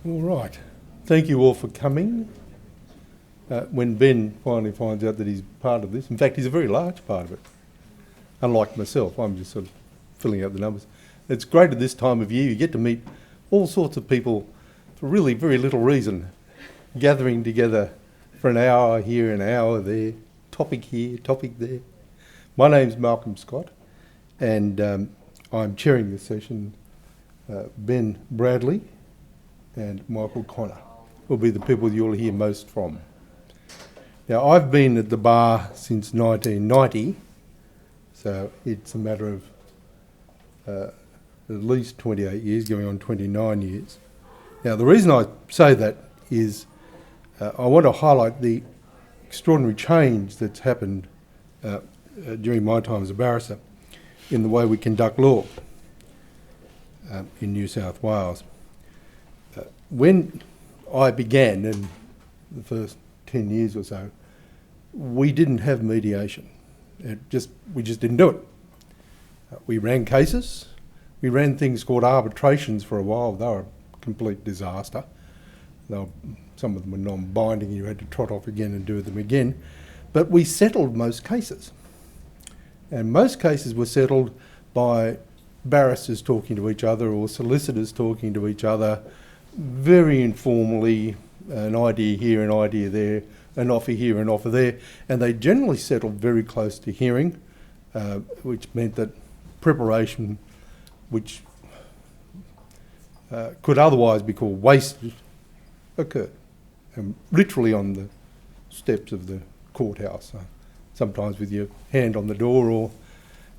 All right. Thank you all for coming. When Ben finally finds out that he's part of this, in fact, he's a very large part of it. Unlike myself, I'm just sort of filling out the numbers. It's great at this time of year. You get to meet all sorts of people for really very little reason, gathering together for an hour here, an hour there, topic here, topic there. My name's Malcolm Scott, and I'm chairing this session. Ben Bradley and Michael Connor will be the people you'll hear most from. Now, I've been at the bar since 1990, so it's a matter of at least 28 years, going on 29 years. Now, the reason I say that is I want to highlight the extraordinary change that's happened during my time as a barrister in the way we conduct law in New South Wales. When I began, in the first 10 years or so, we didn't have mediation. We just didn't do it. We ran cases. We ran things called arbitrations for a while. They were a complete disaster. Some of them were non-binding. You had to trot off again and do them again. But we settled most cases. And most cases were settled by barristers talking to each other or solicitors talking to each other, very informally, an idea here, an idea there, an offer here, an offer there. And they generally settled very close to hearing, which meant that preparation, which could otherwise be called wasted, occurred. And literally on the steps of the courthouse, sometimes with your hand on the door, or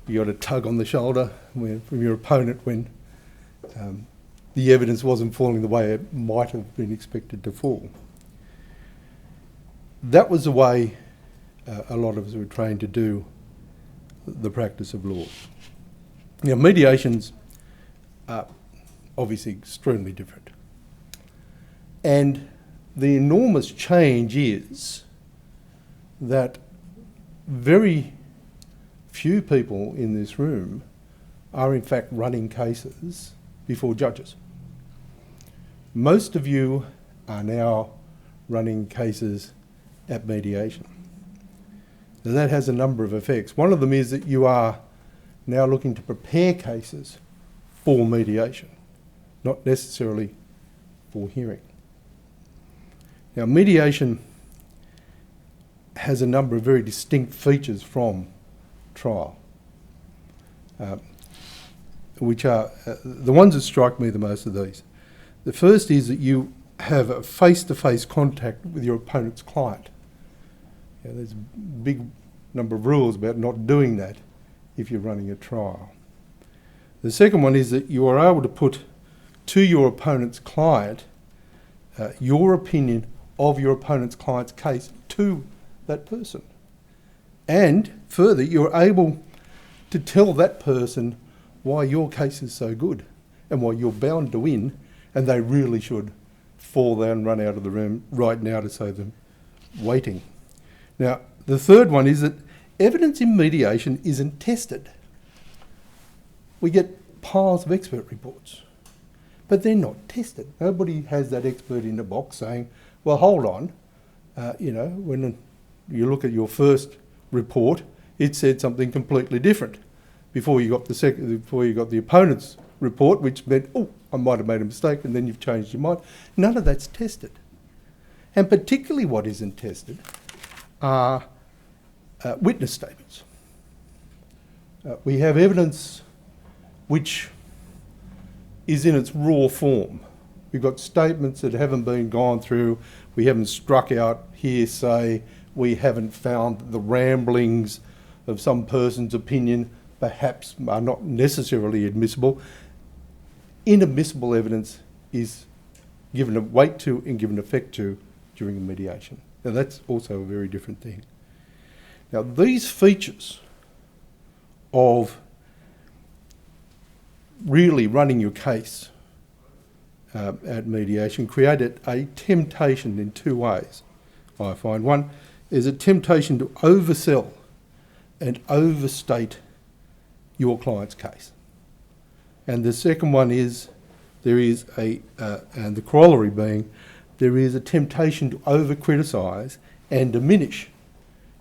you got a tug on the shoulder from your opponent when the evidence wasn't falling the way it might have been expected to fall. That was the way a lot of us were trained to do the practice of law. Now, mediations are obviously extremely different. And the enormous change is that very few people in this room are in fact running cases before judges. Most of you are now running cases at mediation. Now, that has a number of effects. One of them is that you are now looking to prepare cases for mediation, not necessarily for hearing. Now, mediation has a number of very distinct features from trial, which are the ones that strike me the most of these. The first is that you have a face-to-face contact with your opponent's client. There's a big number of rules about not doing that if you're running a trial. The second one is that you are able to put to your opponent's client your opinion of your opponent's client's case to that person. And further, you're able to tell that person why your case is so good and why you're bound to win, and they really should fall down and run out of the room right now to save them waiting. Now, the third one is that evidence in mediation isn't tested. We get piles of expert reports, but they're not tested. Nobody has that expert in the box saying, well, hold on, when you look at your first report, it said something completely different before you got the opponent's report, which meant, oh, I might have made a mistake, and then you've changed your mind. None of that's tested. And particularly what isn't tested are witness statements. We have evidence which is in its raw form. We've got statements that haven't been gone through, we haven't struck out hearsay, we haven't found the ramblings of some person's opinion perhaps are not necessarily admissible. Inadmissible evidence is given a weight to and given effect to during a mediation. Now, that's also a very different thing. Now, these features of really running your case at mediation created a temptation in two ways, I find. One is a temptation to oversell and overstate your client's case. And the second one is there is and the corollary being, there is a temptation to over-criticise and diminish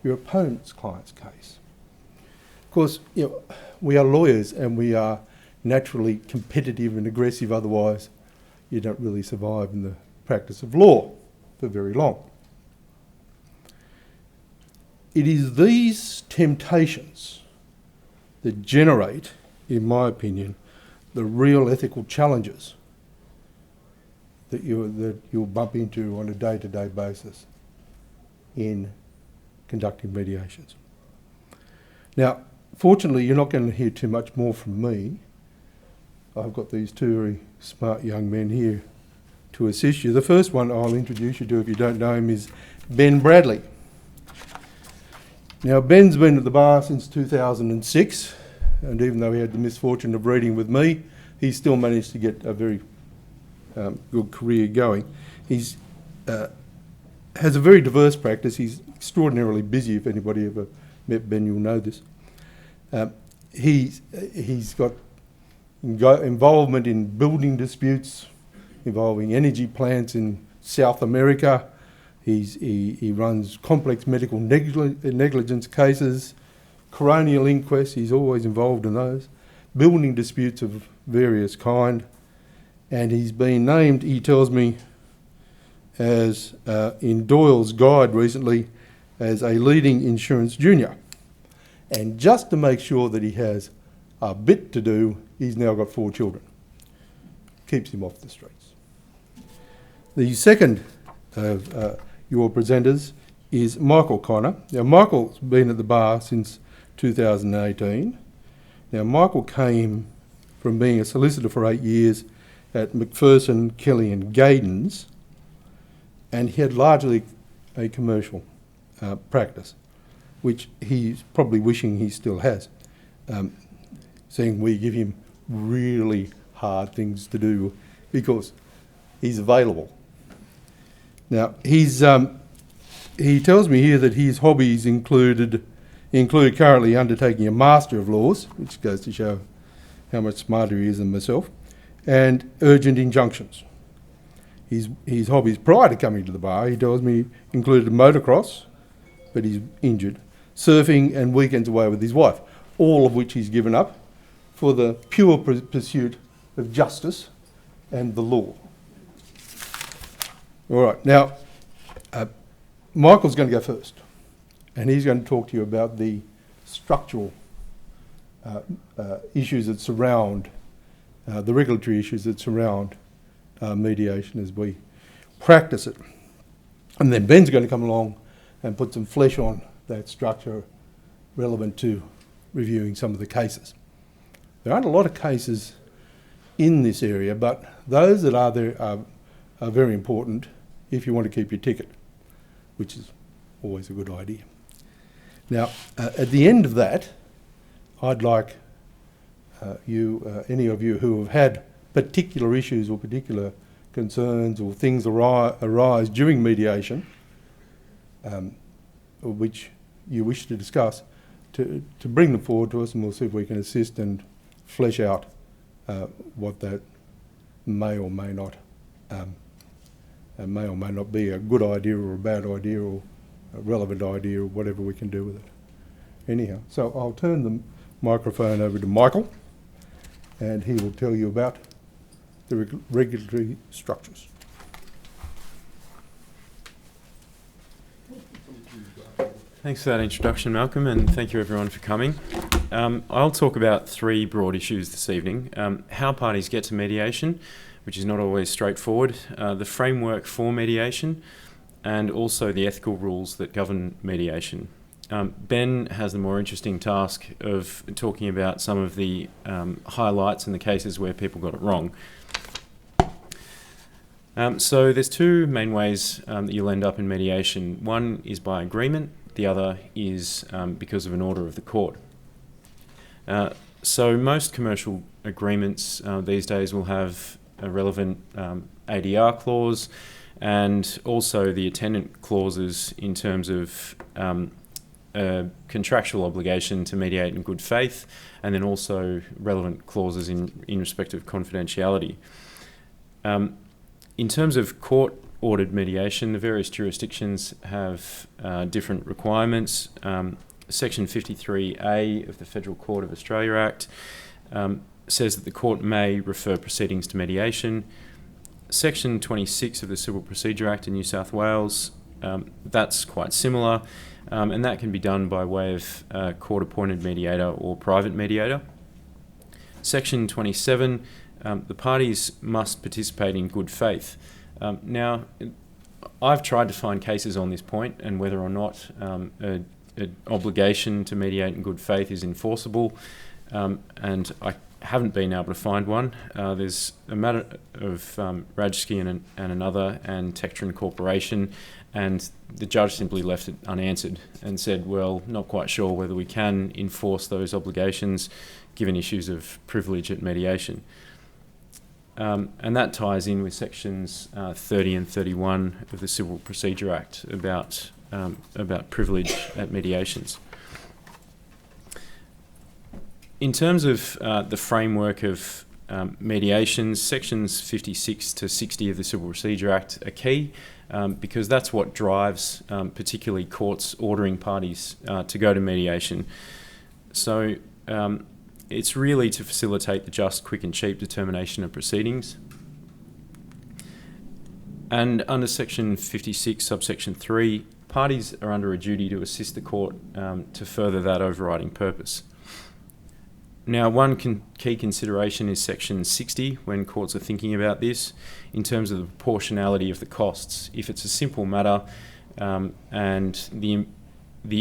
your opponent's client's case. Of course, we are lawyers and we are naturally competitive and aggressive, otherwise you don't really survive in the practice of law for very long. It is these temptations that generate, in my opinion, the real ethical challenges that you'll bump into on a day-to-day basis in conducting mediations. Now, fortunately, you're not going to hear too much more from me. I've got these two very smart young men here to assist you. The first one I'll introduce you to, if you don't know him, is Ben Bradley. Now, Ben's been at the bar since 2006, and even though he had the misfortune of reading with me, he still managed to get a very good career going. He's has a very diverse practice. He's extraordinarily busy. If anybody ever met Ben, you'll know this. He's got involvement in building disputes involving energy plants in South America. He runs complex medical negligence cases, coronial inquests. He's always involved in those, building disputes of various kind. And he's been named, he tells me, as in Doyle's Guide recently, as a leading insurance junior. And just to make sure that he has a bit to do, he's now got 4 children. Keeps him off the streets. The second of your presenters is Michael Connor. Now, Michael's been at the bar since 2018. Now, Michael came from being a solicitor for 8 years at McPherson, Kelly and Gaydens, and he had largely a commercial practice, which he's probably wishing he still has, seeing we give him really hard things to do because he's available. Now, he tells me here that his hobbies include currently undertaking a Master of Laws, which goes to show how much smarter he is than myself, and urgent injunctions. His hobbies prior to coming to the bar, he tells me, included motocross, but he's injured, surfing and weekends away with his wife, all of which he's given up for the pure pursuit of justice and the law. All right, now, Michael's going to go first, and he's going to talk to you about the structural issues that surround, the regulatory issues that surround mediation as we practice it. And then Ben's going to come along and put some flesh on that structure relevant to reviewing some of the cases. There aren't a lot of cases in this area, but those that are there are very important if you want to keep your ticket, which is always a good idea. Now, at the end of that, I'd like any of you who have had particular issues or particular concerns or things arise during mediation, which you wish to discuss, to bring them forward to us, and we'll see if we can assist and flesh out what that may or may not be a good idea or a bad idea or a relevant idea or whatever we can do with it. Anyhow, so I'll turn the microphone over to Michael, and he will tell you about the regulatory structures. Thanks for that introduction, Malcolm, and thank you everyone for coming. I'll talk about 3 broad issues this evening. How parties get to mediation, which is not always straightforward, the framework for mediation, and also the ethical rules that govern mediation. Ben has the more interesting task of talking about some of the highlights in the cases where people got it wrong. So there's 2 main ways that you'll end up in mediation. One is by agreement, the other is because of an order of the court. So most commercial agreements these days will have a relevant ADR clause and also the attendant clauses in terms of a contractual obligation to mediate in good faith, and then also relevant clauses in respect of confidentiality. In terms of court-ordered mediation, the various jurisdictions have different requirements. Section 53A of the Federal Court of Australia Act says that the court may refer proceedings to mediation. Section 26 of the Civil Procedure Act in New South Wales, that's quite similar, and that can be done by way of court-appointed mediator or private mediator. Section 27, the parties must participate in good faith. Now, I've tried to find cases on this point and whether or not an obligation to mediate in good faith is enforceable, and I haven't been able to find one. There's a matter of Rajski and another, and Tectron Corporation, and the judge simply left it unanswered and said, well, not quite sure whether we can enforce those obligations given issues of privilege at mediation. And that ties in with sections 30 and 31 of the Civil Procedure Act about privilege at mediations. In terms of the framework of mediations, sections 56 to 60 of the Civil Procedure Act are key because that's what drives particularly courts ordering parties to go to mediation. So it's really to facilitate the just, quick and cheap determination of proceedings. And under section 56, subsection 3, parties are under a duty to assist the court to further that overriding purpose. Now, one key consideration is section 60 when courts are thinking about this in terms of the proportionality of the costs. If it's a simple matter and the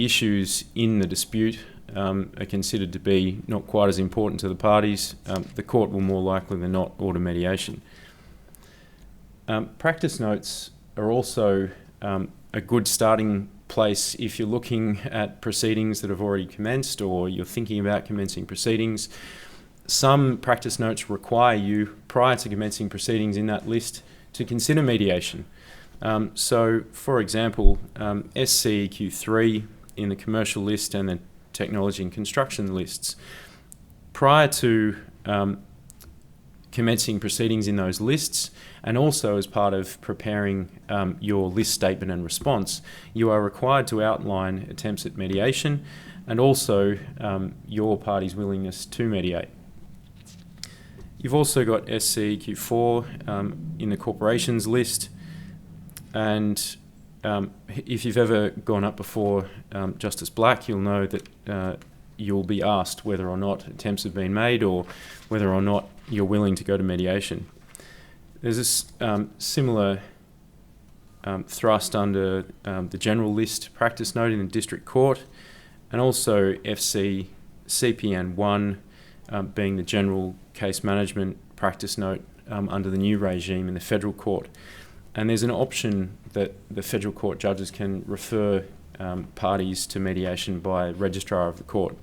issues in the dispute are considered to be not quite as important to the parties, the court will more likely than not order mediation. Practice notes are also a good starting place if you're looking at proceedings that have already commenced or you're thinking about commencing proceedings. Some practice notes require you, prior to commencing proceedings in that list, to consider mediation. So, for example, SCEQ3 in the commercial list and the technology and construction lists, prior to commencing proceedings in those lists, and also as part of preparing your list statement and response, you are required to outline attempts at mediation and also your party's willingness to mediate. You've also got SCEQ4 in the corporations list, and if you've ever gone up before Justice Black, you'll know that you'll be asked whether or not attempts have been made or whether or not you're willing to go to mediation. There's a similar thrust under the general list practice note in the district court, and also FC CPN 1 being the general case management practice note under the new regime in the federal court. And there's an option that the federal court judges can refer parties to mediation by registrar of the court.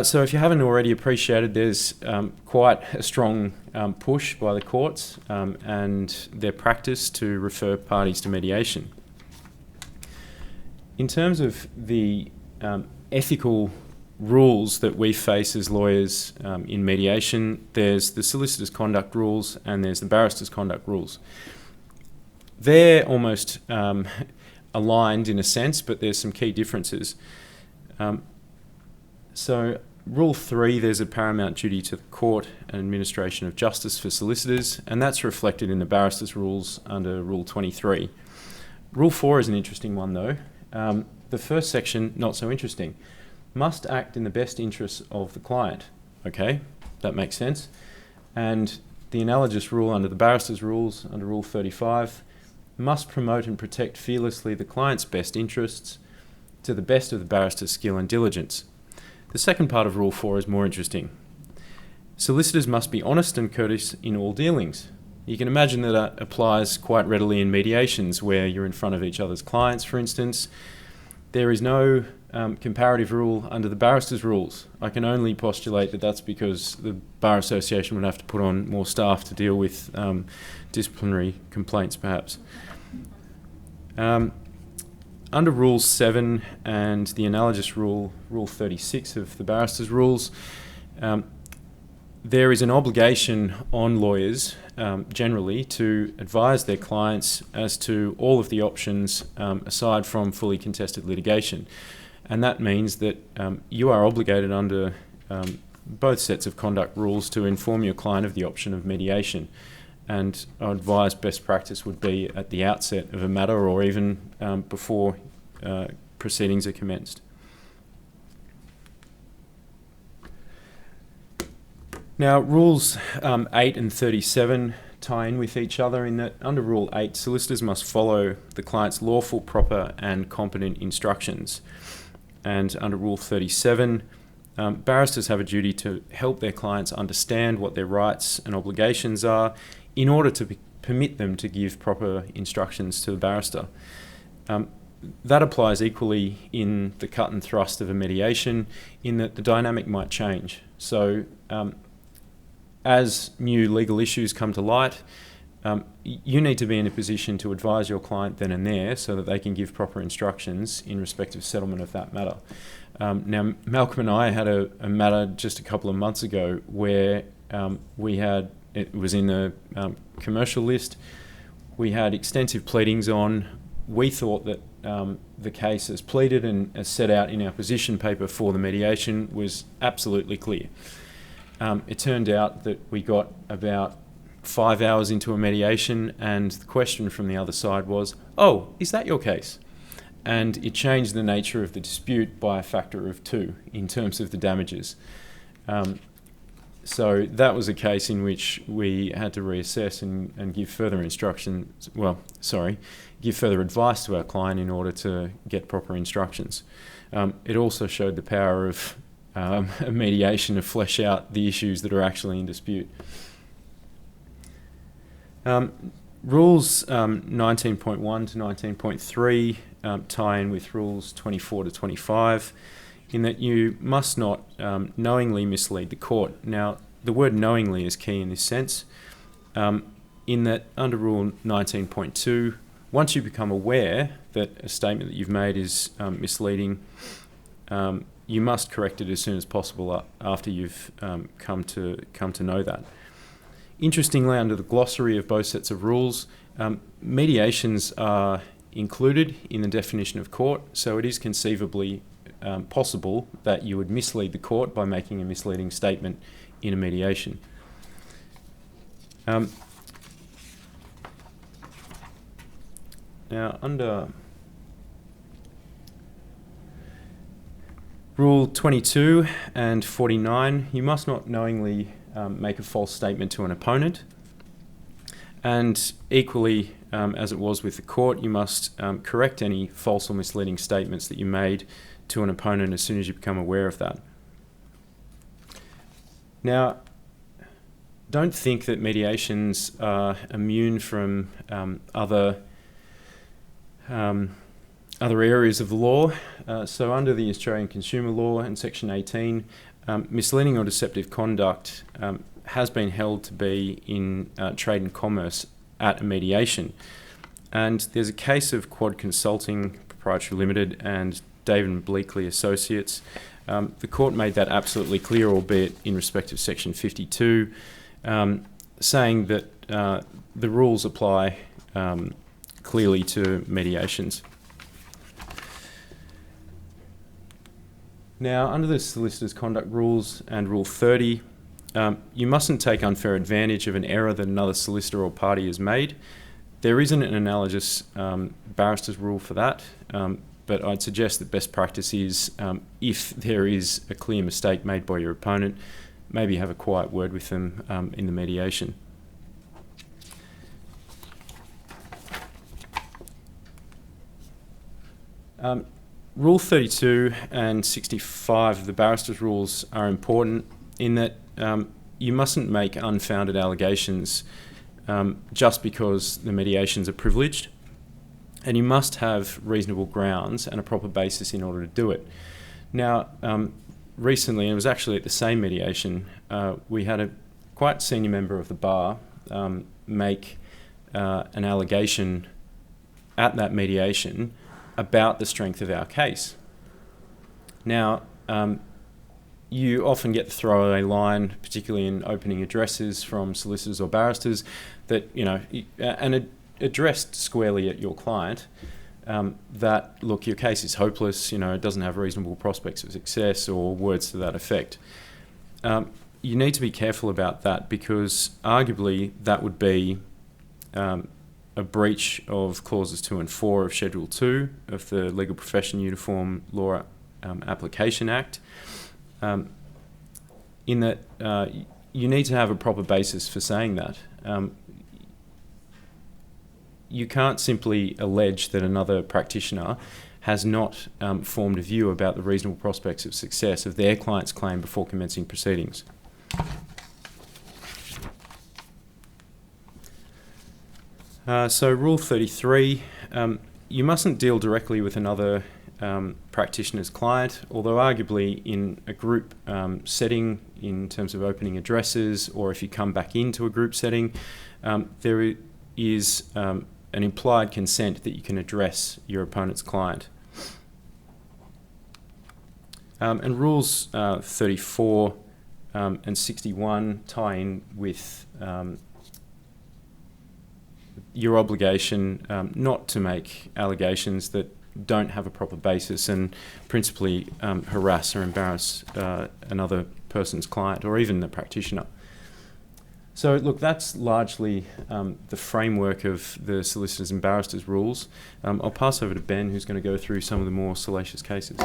So if you haven't already appreciated, there's quite a strong push by the courts and their practice to refer parties to mediation. In terms of the ethical rules that we face as lawyers in mediation, there's the solicitor's conduct rules and there's the barrister's conduct rules. They're almost aligned in a sense, but there's some key differences. So Rule 3, there's a paramount duty to the court and administration of justice for solicitors, and that's reflected in the barrister's rules under Rule 23. Rule 4 is an interesting one though. The first section, not so interesting. Must act in the best interests of the client. Okay, that makes sense. And the analogous rule under the barrister's rules, under Rule 35, must promote and protect fearlessly the client's best interests to the best of the barrister's skill and diligence. The second part of Rule 4 is more interesting. Solicitors must be honest and courteous in all dealings. You can imagine that applies quite readily in mediations where you're in front of each other's clients, for instance. There is no comparative rule under the barrister's rules. I can only postulate that that's because the Bar Association would have to put on more staff to deal with disciplinary complaints, perhaps. Under Rule 7 and the analogous rule, Rule 36 of the barrister's rules, there is an obligation on lawyers generally to advise their clients as to all of the options aside from fully contested litigation. And that means that you are obligated under both sets of conduct rules to inform your client of the option of mediation. And I advise best practice would be at the outset of a matter or even before proceedings are commenced. Now, Rules 8 and 37 tie in with each other in that under Rule 8, solicitors must follow the client's lawful, proper and competent instructions. And under Rule 37, barristers have a duty to help their clients understand what their rights and obligations are in order to permit them to give proper instructions to the barrister. That applies equally in the cut and thrust of a mediation in that the dynamic might change. So as new legal issues come to light, you need to be in a position to advise your client then and there so that they can give proper instructions in respect of settlement of that matter. Now, Malcolm and I had a matter just a couple of months ago where it was in the commercial list. We had extensive pleadings on. We thought that the case as pleaded and as set out in our position paper for the mediation was absolutely clear. It turned out that we got about 5 hours into a mediation and the question from the other side was, "Oh, is that your case?" And it changed the nature of the dispute by a factor of 2 in terms of the damages. So that was a case in which we had to reassess and give further give further advice to our client in order to get proper instructions. It also showed the power of a mediation to flesh out the issues that are actually in dispute. Rules 19.1 to 19.3 tie in with Rules 24 to 25 in that you must not knowingly mislead the court. Now, the word knowingly is key in this sense, in that under Rule 19.2, once you become aware that a statement that you've made is misleading, you must correct it as soon as possible after you've come to know that. Interestingly, under the glossary of both sets of rules, mediations are included in the definition of court, so it is conceivably possible that you would mislead the court by making a misleading statement in a mediation. Now, under Rule 22 and 49, you must not knowingly make a false statement to an opponent. And equally, as it was with the court, you must correct any false or misleading statements that you made to an opponent as soon as you become aware of that. Now, don't think that mediations are immune from other areas of the law. So under the Australian Consumer Law and Section 18, misleading or deceptive conduct has been held to be in trade and commerce at a mediation. And there's a case of Quad Consulting Proprietary Limited and David and Bleakley Associates. The court made that absolutely clear, albeit in respect of Section 52, saying that the rules apply clearly to mediations. Now, under the Solicitor's Conduct Rules and Rule 30, you mustn't take unfair advantage of an error that another solicitor or party has made. There isn't an analogous barrister's rule for that, but I'd suggest that best practice is, if there is a clear mistake made by your opponent, maybe have a quiet word with them in the mediation. Rule 32 and 65 of the barrister's rules are important in that you mustn't make unfounded allegations just because the mediations are privileged, and you must have reasonable grounds and a proper basis in order to do it. Now, recently, and it was actually at the same mediation, we had a quite senior member of the bar make an allegation at that mediation about the strength of our case. Now, you often get the throwaway line, particularly in opening addresses from solicitors or barristers, that, and addressed squarely at your client, that, look, your case is hopeless, it doesn't have reasonable prospects of success, or words to that effect. You need to be careful about that, because arguably that would be a breach of clauses 2 and 4 of Schedule 2 of the Legal Profession Uniform Law Application Act, in that you need to have a proper basis for saying that. You can't simply allege that another practitioner has not formed a view about the reasonable prospects of success of their client's claim before commencing proceedings. So Rule 33, you mustn't deal directly with another practitioner's client, although arguably in a group setting, in terms of opening addresses, or if you come back into a group setting, there is an implied consent that you can address your opponent's client. And Rules 34 and 61 tie in with your obligation not to make allegations that don't have a proper basis and principally harass or embarrass another person's client or even the practitioner. So look, that's largely the framework of the solicitors and barristers rules. I'll pass over to Ben, who's going to go through some of the more salacious cases.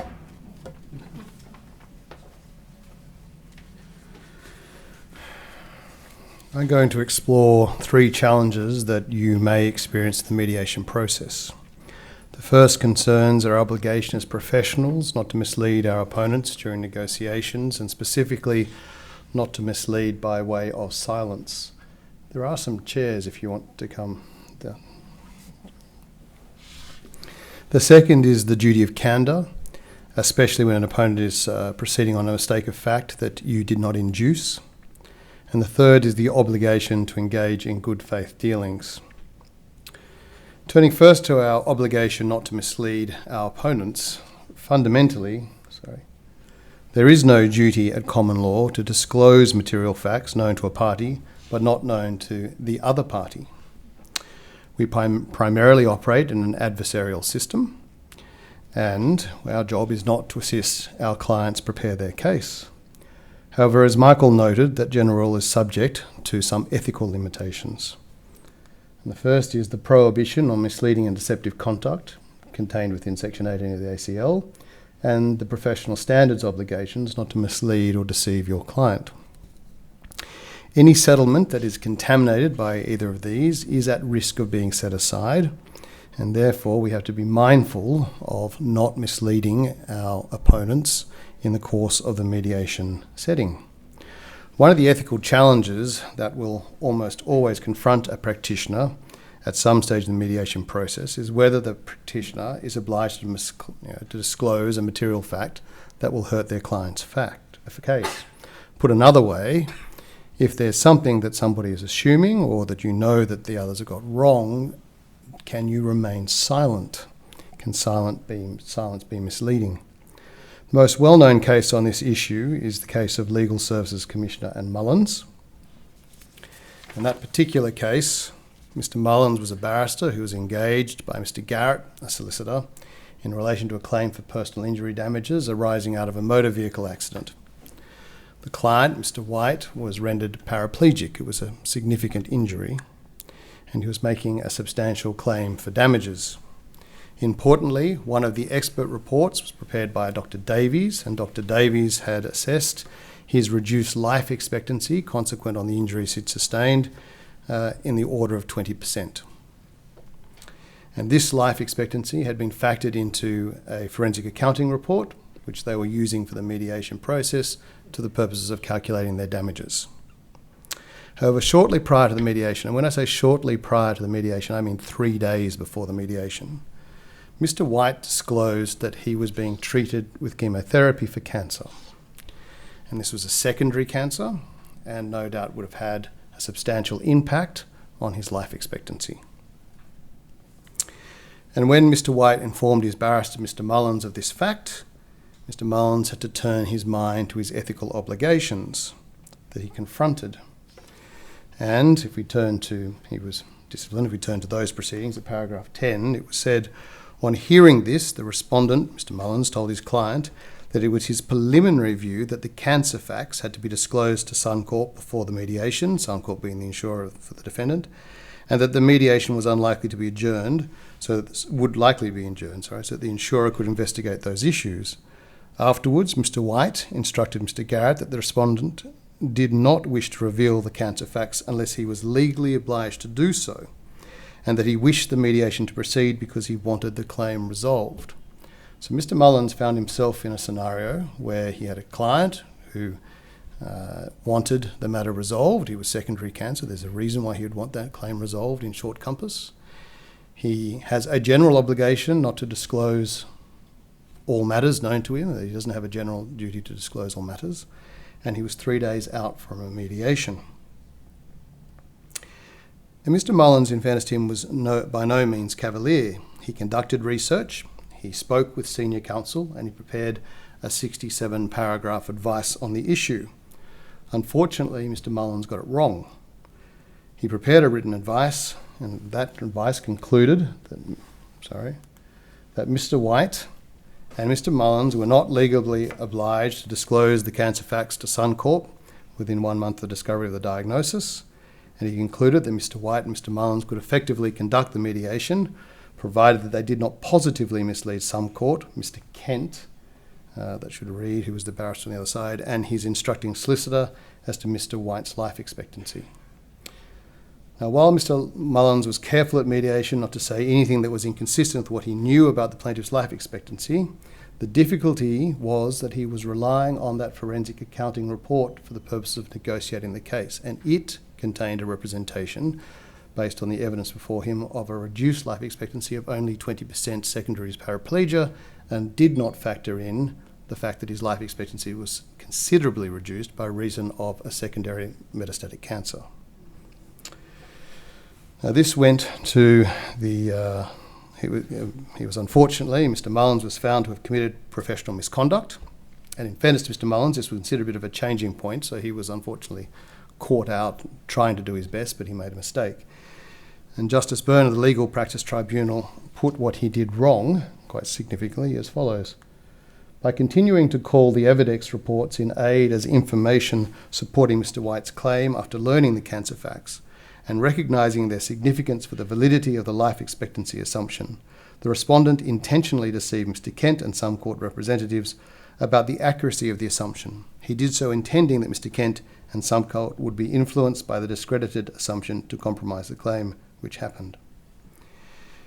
I'm going to explore 3 challenges that you may experience in the mediation process. The first concerns our obligation as professionals not to mislead our opponents during negotiations, and specifically not to mislead by way of silence. There are some chairs if you want to come down. The second is the duty of candor, especially when an opponent is proceeding on a mistake of fact that you did not induce. And the third is the obligation to engage in good faith dealings. Turning first to our obligation not to mislead our opponents, fundamentally, there is no duty at common law to disclose material facts known to a party but not known to the other party. We primarily operate in an adversarial system, and our job is not to assist our clients prepare their case. However, as Michael noted, that general rule is subject to some ethical limitations. And the first is the prohibition on misleading and deceptive conduct contained within Section 18 of the ACL, and the professional standards obligations not to mislead or deceive your client. Any settlement that is contaminated by either of these is at risk of being set aside, and therefore we have to be mindful of not misleading our opponents in the course of the mediation setting. One of the ethical challenges that will almost always confront a practitioner at some stage in the mediation process is whether the practitioner is obliged to disclose a material fact that will hurt their client's case. Put another way, if there's something that somebody is assuming or that you know that the others have got wrong, can you remain silent? Can silence be misleading? The most well-known case on this issue is the case of Legal Services Commissioner and Mullens. In that particular case, Mr. Mullens was a barrister who was engaged by Mr. Garrett, a solicitor, in relation to a claim for personal injury damages arising out of a motor vehicle accident. The client, Mr. White, was rendered paraplegic. It was a significant injury, and he was making a substantial claim for damages. Importantly, one of the expert reports was prepared by Dr. Davies, and Dr. Davies had assessed his reduced life expectancy consequent on the injuries he'd sustained in the order of 20%. And this life expectancy had been factored into a forensic accounting report, which they were using for the mediation process to the purposes of calculating their damages. However, shortly prior to the mediation, and when I say shortly prior to the mediation, I mean 3 days before the mediation, Mr. White disclosed that he was being treated with chemotherapy for cancer. And this was a secondary cancer, and no doubt would have had a substantial impact on his life expectancy. And when Mr. White informed his barrister, Mr. Mullens, of this fact, Mr. Mullens had to turn his mind to his ethical obligations that he confronted. And if we turn to, he was disciplined, if we turn to those proceedings, at paragraph 10, it was said, on hearing this, the respondent, Mr. Mullens, told his client that it was his preliminary view that the cancer facts had to be disclosed to Suncorp before the mediation, Suncorp being the insurer for the defendant, and that the mediation was unlikely to be adjourned, so that the insurer could investigate those issues. Afterwards, Mr. White instructed Mr. Garrett that the respondent did not wish to reveal the cancer facts unless he was legally obliged to do so, and that he wished the mediation to proceed because he wanted the claim resolved. So Mr. Mullens found himself in a scenario where he had a client who wanted the matter resolved. He was secondary cancer. There's a reason why he would want that claim resolved in short compass. He has a general obligation not to disclose all matters known to him. He doesn't have a general duty to disclose all matters. And he was 3 days out from a mediation. And Mr. Mullens, in fairness to him, was by no means cavalier. He conducted research, he spoke with senior counsel, and he prepared a 67-paragraph advice on the issue. Unfortunately, Mr. Mullens got it wrong. He prepared a written advice, and that advice concluded that Mr. White and Mr. Mullens were not legally obliged to disclose the cancer facts to Suncorp within 1 month of the discovery of the diagnosis, and he concluded that Mr. White and Mr. Mullens could effectively conduct the mediation, provided that they did not positively mislead Suncorp, Mr. Kent, that should read, who was the barrister on the other side, and his instructing solicitor as to Mr. White's life expectancy. Now, while Mr. Mullens was careful at mediation not to say anything that was inconsistent with what he knew about the plaintiff's life expectancy, the difficulty was that he was relying on that forensic accounting report for the purpose of negotiating the case, and it contained a representation, based on the evidence before him, of a reduced life expectancy of only 20% secondary to paraplegia, and did not factor in the fact that his life expectancy was considerably reduced by reason of a secondary metastatic cancer. Now, this went to the... he was unfortunately, Mr. Mullens was found to have committed professional misconduct, and in fairness to Mr. Mullens, this was considered a bit of a changing point, so he was unfortunately caught out trying to do his best, but he made a mistake. And Justice Byrne of the Legal Practice Tribunal put what he did wrong, quite significantly, as follows. By continuing to call the Evidex reports in aid as information supporting Mr. White's claim after learning the cancer facts, and recognising their significance for the validity of the life expectancy assumption, the respondent intentionally deceived Mr. Kent and some court representatives about the accuracy of the assumption. He did so intending that Mr. Kent and some court would be influenced by the discredited assumption to compromise the claim, which happened.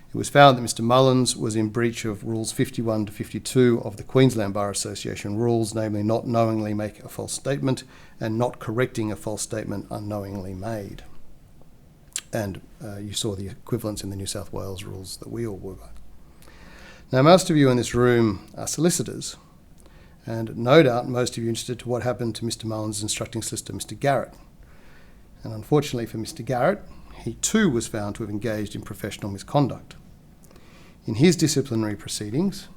It was found that Mr. Mullens was in breach of Rules 51 to 52 of the Queensland Bar Association rules, namely not knowingly make a false statement and not correcting a false statement unknowingly made. And you saw the equivalents in the New South Wales rules that we all were by. Now, most of you in this room are solicitors, and no doubt most of you are interested to what happened to Mr. Mullens' instructing solicitor, Mr. Garrett. And unfortunately for Mr. Garrett, he too was found to have engaged in professional misconduct. In his disciplinary proceedings,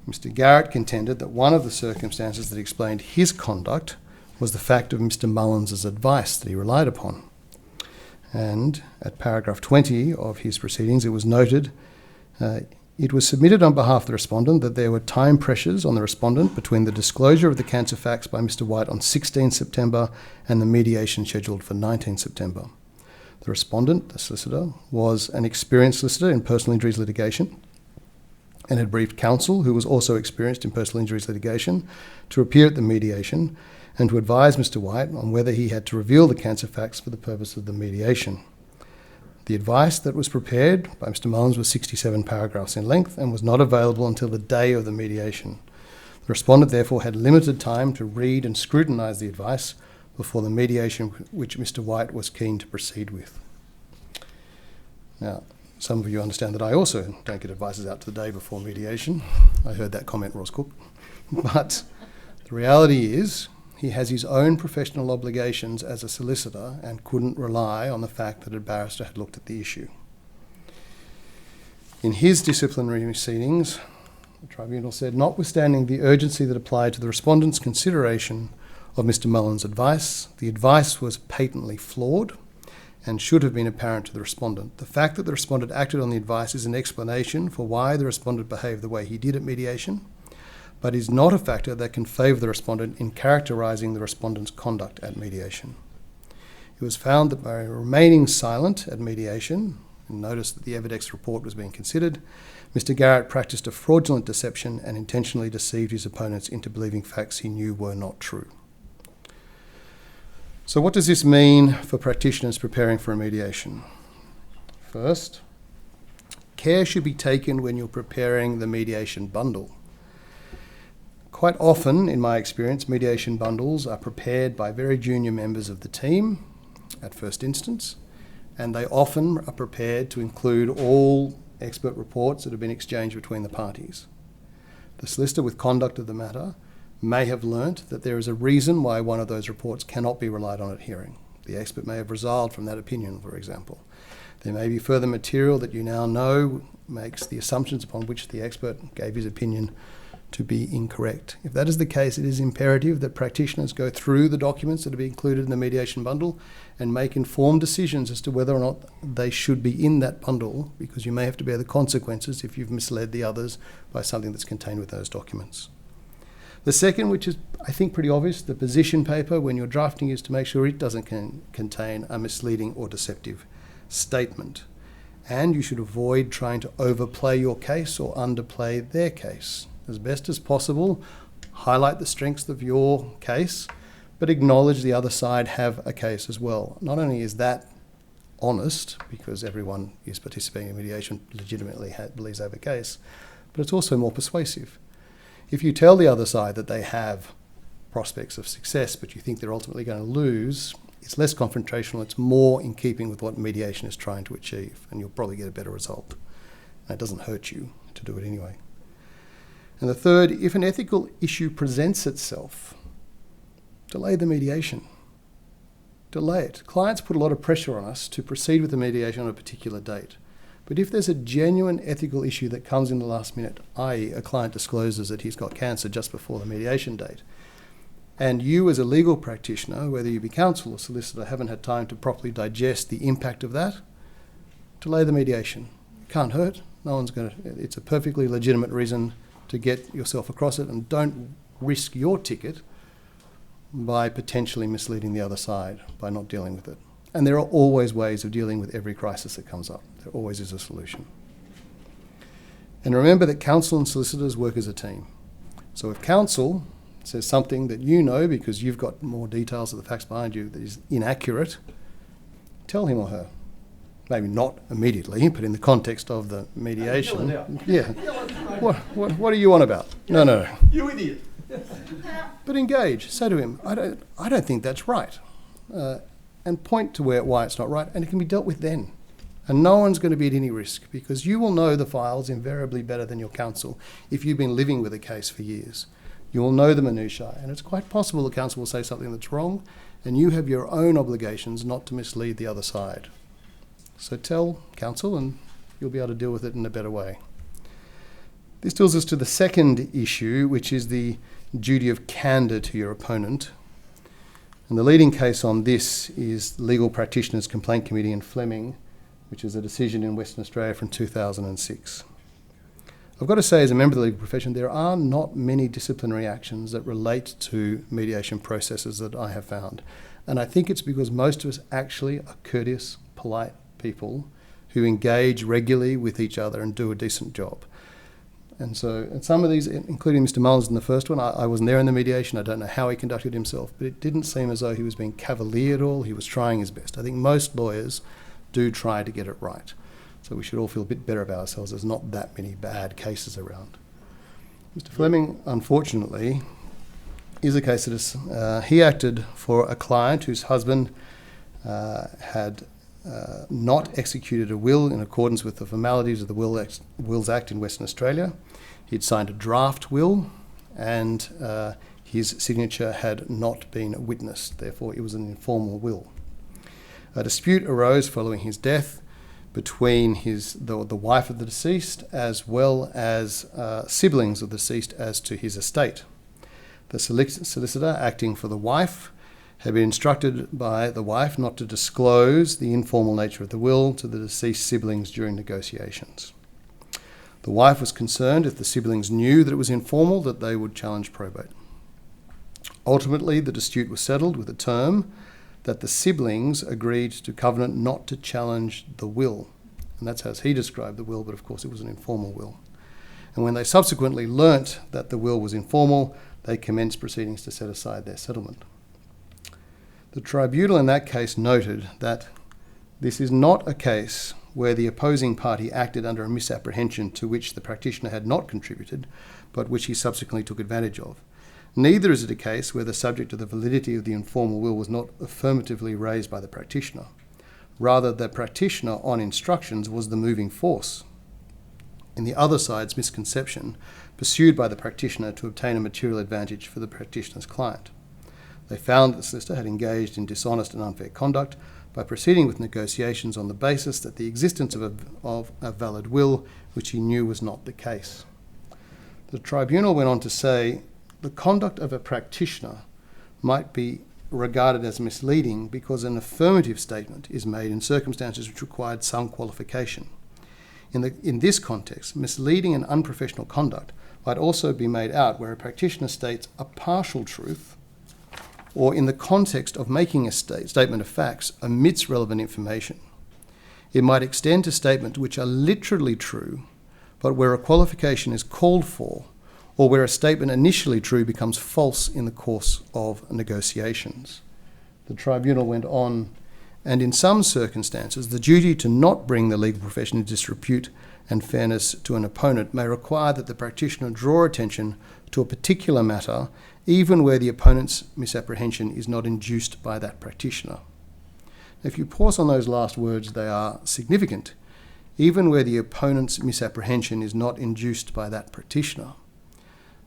Mr. Garrett contended that one of the circumstances that explained his conduct was the fact of Mr. Mullens' advice that he relied upon. And at paragraph 20 of his proceedings, it was noted, it was submitted on behalf of the respondent that there were time pressures on the respondent between the disclosure of the cancer facts by Mr. White on 16 September and the mediation scheduled for 19 September. The respondent, the solicitor, was an experienced solicitor in personal injuries litigation and had briefed counsel, who was also experienced in personal injuries litigation, to appear at the mediation and to advise Mr. White on whether he had to reveal the cancer facts for the purpose of the mediation. The advice that was prepared by Mr. Mullens was 67 paragraphs in length and was not available until the day of the mediation. The respondent therefore had limited time to read and scrutinise the advice before the mediation which Mr. White was keen to proceed with. Now, some of you understand that I also don't get advices out to the day before mediation. I heard that comment, Ross Cook. But the reality is, he has his own professional obligations as a solicitor and couldn't rely on the fact that a barrister had looked at the issue. In his disciplinary proceedings, the tribunal said, notwithstanding the urgency that applied to the respondent's consideration of Mr. Mullins' advice, the advice was patently flawed and should have been apparent to the respondent. The fact that the respondent acted on the advice is an explanation for why the respondent behaved the way he did at mediation, but is not a factor that can favour the respondent in characterising the respondent's conduct at mediation. It was found that by remaining silent at mediation, and notice that the Evidex report was being considered, Mr. Garrett practised a fraudulent deception and intentionally deceived his opponents into believing facts he knew were not true. So what does this mean for practitioners preparing for a mediation? First, care should be taken when you're preparing the mediation bundle. Quite often, in my experience, mediation bundles are prepared by very junior members of the team at first instance, and they often are prepared to include all expert reports that have been exchanged between the parties. The solicitor with conduct of the matter may have learnt that there is a reason why one of those reports cannot be relied on at hearing. The expert may have resiled from that opinion, for example. There may be further material that you now know makes the assumptions upon which the expert gave his opinion to be incorrect. If that is the case, it is imperative that practitioners go through the documents that are being included in the mediation bundle and make informed decisions as to whether or not they should be in that bundle, because you may have to bear the consequences if you've misled the others by something that's contained with those documents. The second, which is, I think, pretty obvious, the position paper when you're drafting is to make sure it doesn't contain a misleading or deceptive statement. And you should avoid trying to overplay your case or underplay their case. As best as possible, highlight the strengths of your case, but acknowledge the other side have a case as well. Not only is that honest, because everyone is participating in mediation legitimately believes they have a case, but it's also more persuasive. If you tell the other side that they have prospects of success, but you think they're ultimately going to lose, it's less confrontational, it's more in keeping with what mediation is trying to achieve, and you'll probably get a better result. And it doesn't hurt you to do it anyway. And the third, if an ethical issue presents itself, delay the mediation. Delay it. Clients put a lot of pressure on us to proceed with the mediation on a particular date. But if there's a genuine ethical issue that comes in the last minute, i.e. a client discloses that he's got cancer just before the mediation date, and you as a legal practitioner, whether you be counsel or solicitor, haven't had time to properly digest the impact of that, delay the mediation. Can't hurt. No one's going to. It's a perfectly legitimate reason to get yourself across it, and don't risk your ticket by potentially misleading the other side by not dealing with it. And there are always ways of dealing with every crisis that comes up. There always is a solution. And remember that counsel and solicitors work as a team. So if counsel says something that you know because you've got more details of the facts behind you that is inaccurate, tell him or her. Maybe not immediately, but in the context of the mediation. Yeah. What are you on about? No. You idiot. But engage. Say to him, I don't think that's right. And point to why it's not right, and it can be dealt with then. And no one's going to be at any risk, because you will know the files invariably better than your counsel if you've been living with a case for years. You will know the minutiae, and it's quite possible the counsel will say something that's wrong, and you have your own obligations not to mislead the other side. So tell counsel, and you'll be able to deal with it in a better way. This deals us to the second issue, which is the duty of candour to your opponent. And the leading case on this is Legal Practitioners Complaint Committee in Fleming, which is a decision in Western Australia from 2006. I've got to say, as a member of the legal profession, there are not many disciplinary actions that relate to mediation processes that I have found. And I think it's because most of us actually are courteous, polite people who engage regularly with each other and do a decent job. And so, and some of these, including Mr. Mullins in the first one, I wasn't there in the mediation, I don't know how he conducted himself, but it didn't seem as though he was being cavalier at all, he was trying his best. I think most lawyers do try to get it right. So we should all feel a bit better about ourselves. There's not that many bad cases around. Mr. Fleming, unfortunately, is a case that is, he acted for a client whose husband had not executed a will in accordance with the formalities of the Wills Act in Western Australia. He'd signed a draft will, and his signature had not been witnessed. Therefore, it was an informal will. A dispute arose following his death between the wife of the deceased as well as siblings of the deceased as to his estate. The solicitor acting for the wife had been instructed by the wife not to disclose the informal nature of the will to the deceased siblings during negotiations. The wife was concerned if the siblings knew that it was informal that they would challenge probate. Ultimately, the dispute was settled with a term that the siblings agreed to covenant not to challenge the will. And that's how he described the will, but of course it was an informal will. And when they subsequently learnt that the will was informal, they commenced proceedings to set aside their settlement. The tribunal in that case noted that this is not a case where the opposing party acted under a misapprehension to which the practitioner had not contributed, but which he subsequently took advantage of. Neither is it a case where the subject of the validity of the informal will was not affirmatively raised by the practitioner. Rather, the practitioner, on instructions, was the moving force in the other side's misconception pursued by the practitioner to obtain a material advantage for the practitioner's client. They found that the solicitor had engaged in dishonest and unfair conduct by proceeding with negotiations on the basis that the existence of a valid will, which he knew was not the case. The tribunal went on to say the conduct of a practitioner might be regarded as misleading because an affirmative statement is made in circumstances which required some qualification. In this context, misleading and unprofessional conduct might also be made out where a practitioner states a partial truth, or in the context of making a statement of facts omits relevant information. It might extend to statements which are literally true, but where a qualification is called for, or where a statement initially true becomes false in the course of negotiations. The tribunal went on, and in some circumstances, the duty to not bring the legal profession into disrepute and fairness to an opponent may require that the practitioner draw attention to a particular matter, even where the opponent's misapprehension is not induced by that practitioner. If you pause on those last words, they are significant, even where the opponent's misapprehension is not induced by that practitioner.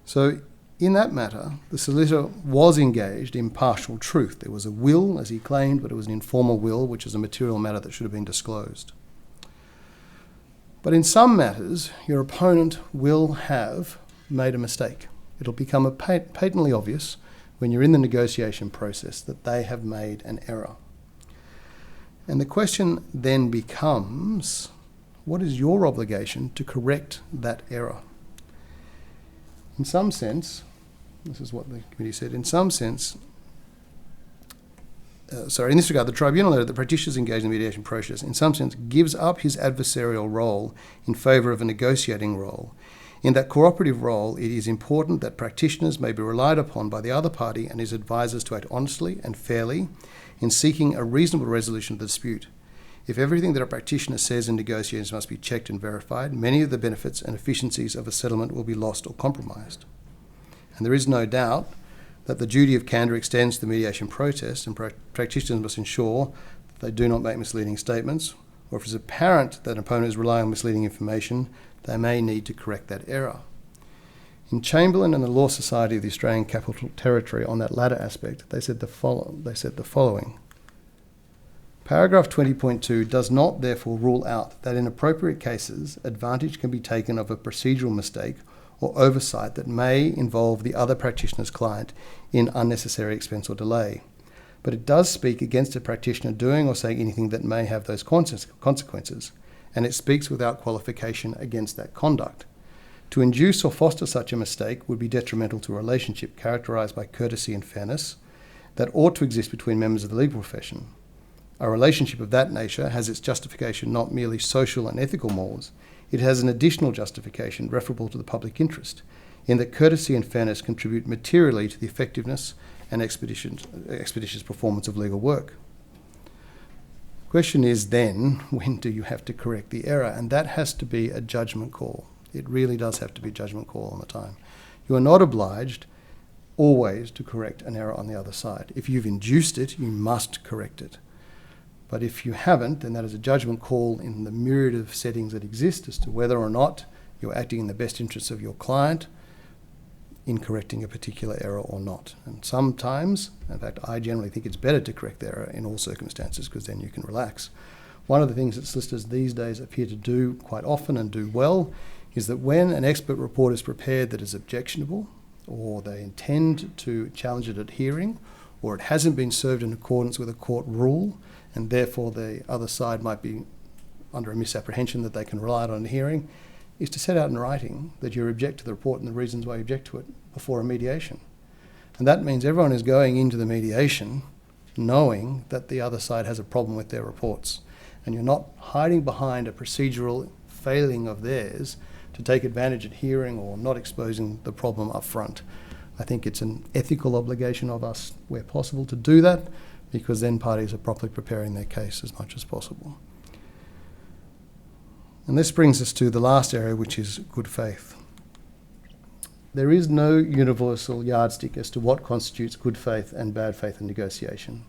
So, in that matter, the solicitor was engaged in partial truth. There was a will, as he claimed, but it was an informal will, which is a material matter that should have been disclosed. But in some matters, your opponent will have made a mistake. It'll become patently obvious when you're in the negotiation process that they have made an error. And the question then becomes, what is your obligation to correct that error? In some sense, this is what the committee said, in this regard, the tribunal noted that practitioners engaged in the mediation process, in some sense, gives up his adversarial role in favour of a negotiating role. In that cooperative role, it is important that practitioners may be relied upon by the other party and his advisers to act honestly and fairly in seeking a reasonable resolution of the dispute. If everything that a practitioner says in negotiations must be checked and verified, many of the benefits and efficiencies of a settlement will be lost or compromised. And there is no doubt that the duty of candor extends to the mediation process, and practitioners must ensure that they do not make misleading statements, or if it is apparent that an opponent is relying on misleading information, they may need to correct that error. In Chamberlain and the Law Society of the Australian Capital Territory on that latter aspect, they said the following. Paragraph 20.2 does not therefore rule out that in appropriate cases advantage can be taken of a procedural mistake or oversight that may involve the other practitioner's client in unnecessary expense or delay. But it does speak against a practitioner doing or saying anything that may have those consequences, and it speaks without qualification against that conduct. To induce or foster such a mistake would be detrimental to a relationship characterised by courtesy and fairness that ought to exist between members of the legal profession. A relationship of that nature has its justification not merely social and ethical mores, it has an additional justification referable to the public interest, in that courtesy and fairness contribute materially to the effectiveness and expeditious performance of legal work. The question is then, when do you have to correct the error? And that has to be a judgment call. It really does have to be a judgment call all the time. You are not obliged always to correct an error on the other side. If you've induced it, you must correct it. But if you haven't, then that is a judgment call in the myriad of settings that exist as to whether or not you're acting in the best interests of your client in correcting a particular error or not. And sometimes, in fact, I generally think it's better to correct the error in all circumstances because then you can relax. One of the things that solicitors these days appear to do quite often and do well is that when an expert report is prepared that is objectionable, or they intend to challenge it at hearing, or it hasn't been served in accordance with a court rule, and therefore the other side might be under a misapprehension that they can rely on in hearing, is to set out in writing that you object to the report and the reasons why you object to it before a mediation. And that means everyone is going into the mediation knowing that the other side has a problem with their reports. And you're not hiding behind a procedural failing of theirs to take advantage at hearing or not exposing the problem up front. I think it's an ethical obligation of us, where possible, to do that, because then parties are properly preparing their case as much as possible. And this brings us to the last area, which is good faith. There is no universal yardstick as to what constitutes good faith and bad faith in negotiation.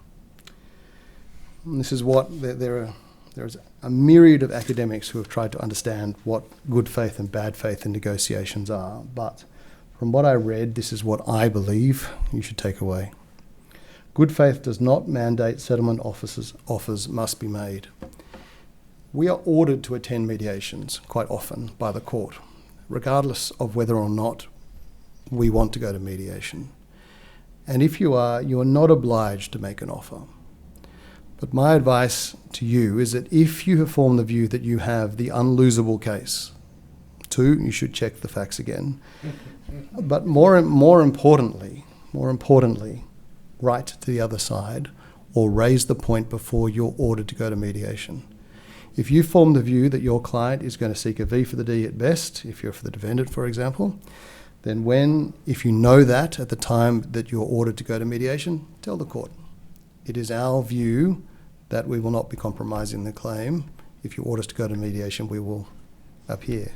And this is what there is a myriad of academics who have tried to understand what good faith and bad faith in negotiations are. But from what I read, this is what I believe you should take away. Good faith does not mandate settlement offers must be made. We are ordered to attend mediations quite often by the court, regardless of whether or not we want to go to mediation. And if you are not obliged to make an offer. But my advice to you is that if you have formed the view that you have the unlosable case, two, you should check the facts again. But more importantly, write to the other side or raise the point before you're ordered to go to mediation. If you form the view that your client is going to seek a V for the D at best, if you're for the defendant, for example, then if you know that at the time that you're ordered to go to mediation, tell the court. It is our view that we will not be compromising the claim. If you order us to go to mediation, we will appear.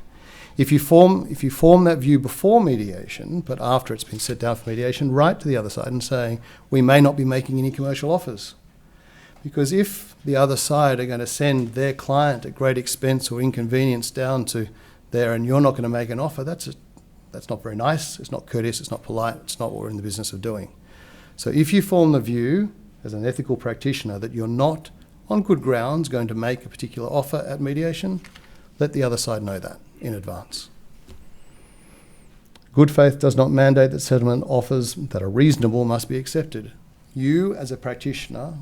If you form that view before mediation, but after it's been set down for mediation, write to the other side and say, we may not be making any commercial offers. Because if the other side are going to send their client at great expense or inconvenience down to there and you're not going to make an offer, that's not very nice, it's not courteous, it's not polite, it's not what we're in the business of doing. So if you form the view as an ethical practitioner that you're not, on good grounds, going to make a particular offer at mediation, let the other side know that in advance. Good faith does not mandate that settlement offers that are reasonable must be accepted. You, as a practitioner,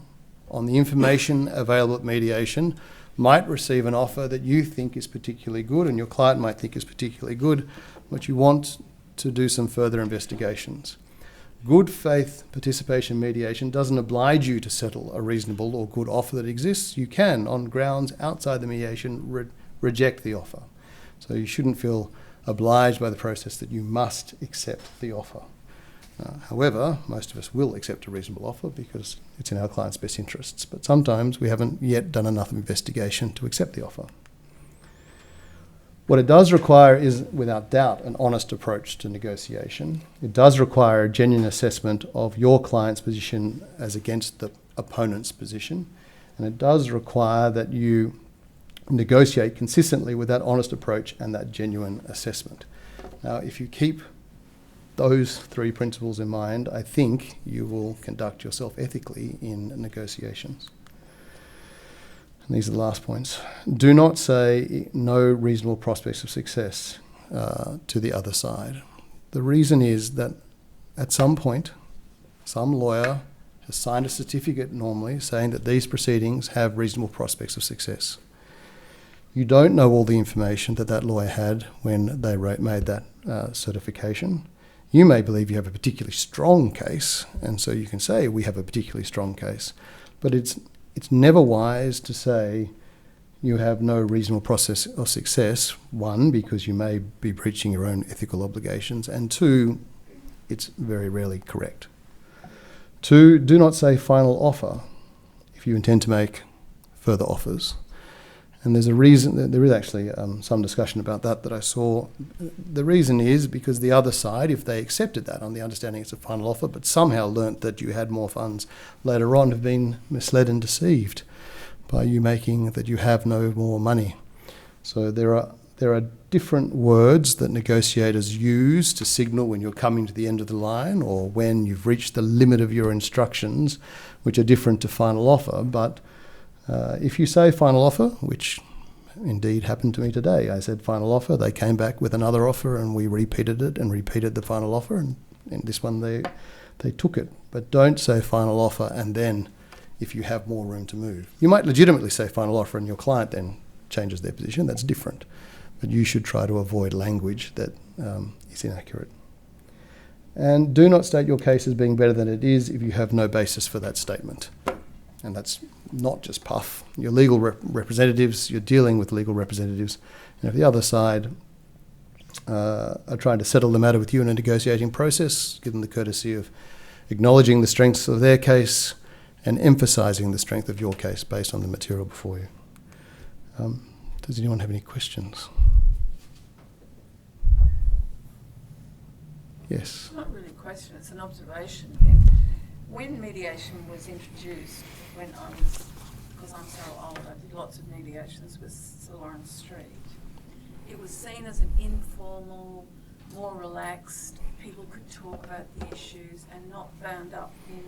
on the information available at mediation, might receive an offer that you think is particularly good and your client might think is particularly good, but you want to do some further investigations. Good faith participation in mediation doesn't oblige you to settle a reasonable or good offer that exists. You can, on grounds outside the mediation, reject the offer. So you shouldn't feel obliged by the process that you must accept the offer. However, most of us will accept a reasonable offer because it's in our client's best interests, but sometimes we haven't yet done enough investigation to accept the offer. What it does require is, without doubt, an honest approach to negotiation. It does require a genuine assessment of your client's position as against the opponent's position, and it does require that you negotiate consistently with that honest approach and that genuine assessment. Now, if you keep those three principles in mind, I think you will conduct yourself ethically in negotiations. And these are the last points. Do not say no reasonable prospects of success to the other side. The reason is that at some point, some lawyer has signed a certificate normally saying that these proceedings have reasonable prospects of success. You don't know all the information that lawyer had when they made that certification. You may believe you have a particularly strong case, and so you can say we have a particularly strong case, but it's never wise to say you have no reasonable process of success, one, because you may be breaching your own ethical obligations, and two, it's very rarely correct. Two, do not say final offer if you intend to make further offers. And there's a reason, there is actually some discussion about that I saw. The reason is because the other side, if they accepted that on the understanding it's a final offer, but somehow learnt that you had more funds later on, have been misled and deceived by you making that you have no more money. So there are different words that negotiators use to signal when you're coming to the end of the line or when you've reached the limit of your instructions, which are different to final offer, but If you say final offer, which indeed happened to me today, I said final offer, they came back with another offer and we repeated it and repeated the final offer, and in this one they took it. But don't say final offer and then if you have more room to move. You might legitimately say final offer and your client then changes their position, that's different. But you should try to avoid language that is inaccurate. And do not state your case as being better than it is if you have no basis for that statement. And that's not just puff. Your legal representatives, you're dealing with legal representatives. And if the other side are trying to settle the matter with you in a negotiating process, give them the courtesy of acknowledging the strengths of their case and emphasising the strength of your case based on the material before you. Does anyone have any questions? Yes. It's not really a question, it's an observation. When mediation was introduced, when I was, because I'm so old, I did lots of mediations with Sir Lawrence Street, it was seen as an informal, more relaxed, people could talk about the issues and not bound up in,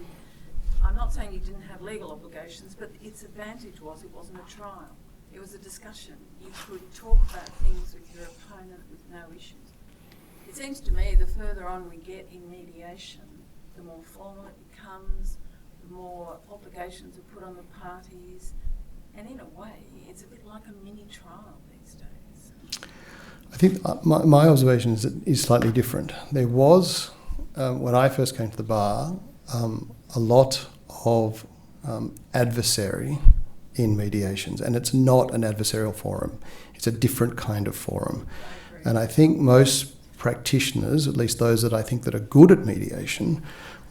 I'm not saying you didn't have legal obligations, but its advantage was it wasn't a trial. It was a discussion. You could talk about things with your opponent with no issues. It seems to me the further on we get in mediation, the more formal it becomes, the more obligations are put on the parties, and in a way, it's a bit like a mini trial these days. I think my observation is slightly different. There was, when I first came to the bar, a lot of adversary in mediations, and it's not an adversarial forum. It's a different kind of forum. And I think most practitioners, at least those that I think that are good at mediation,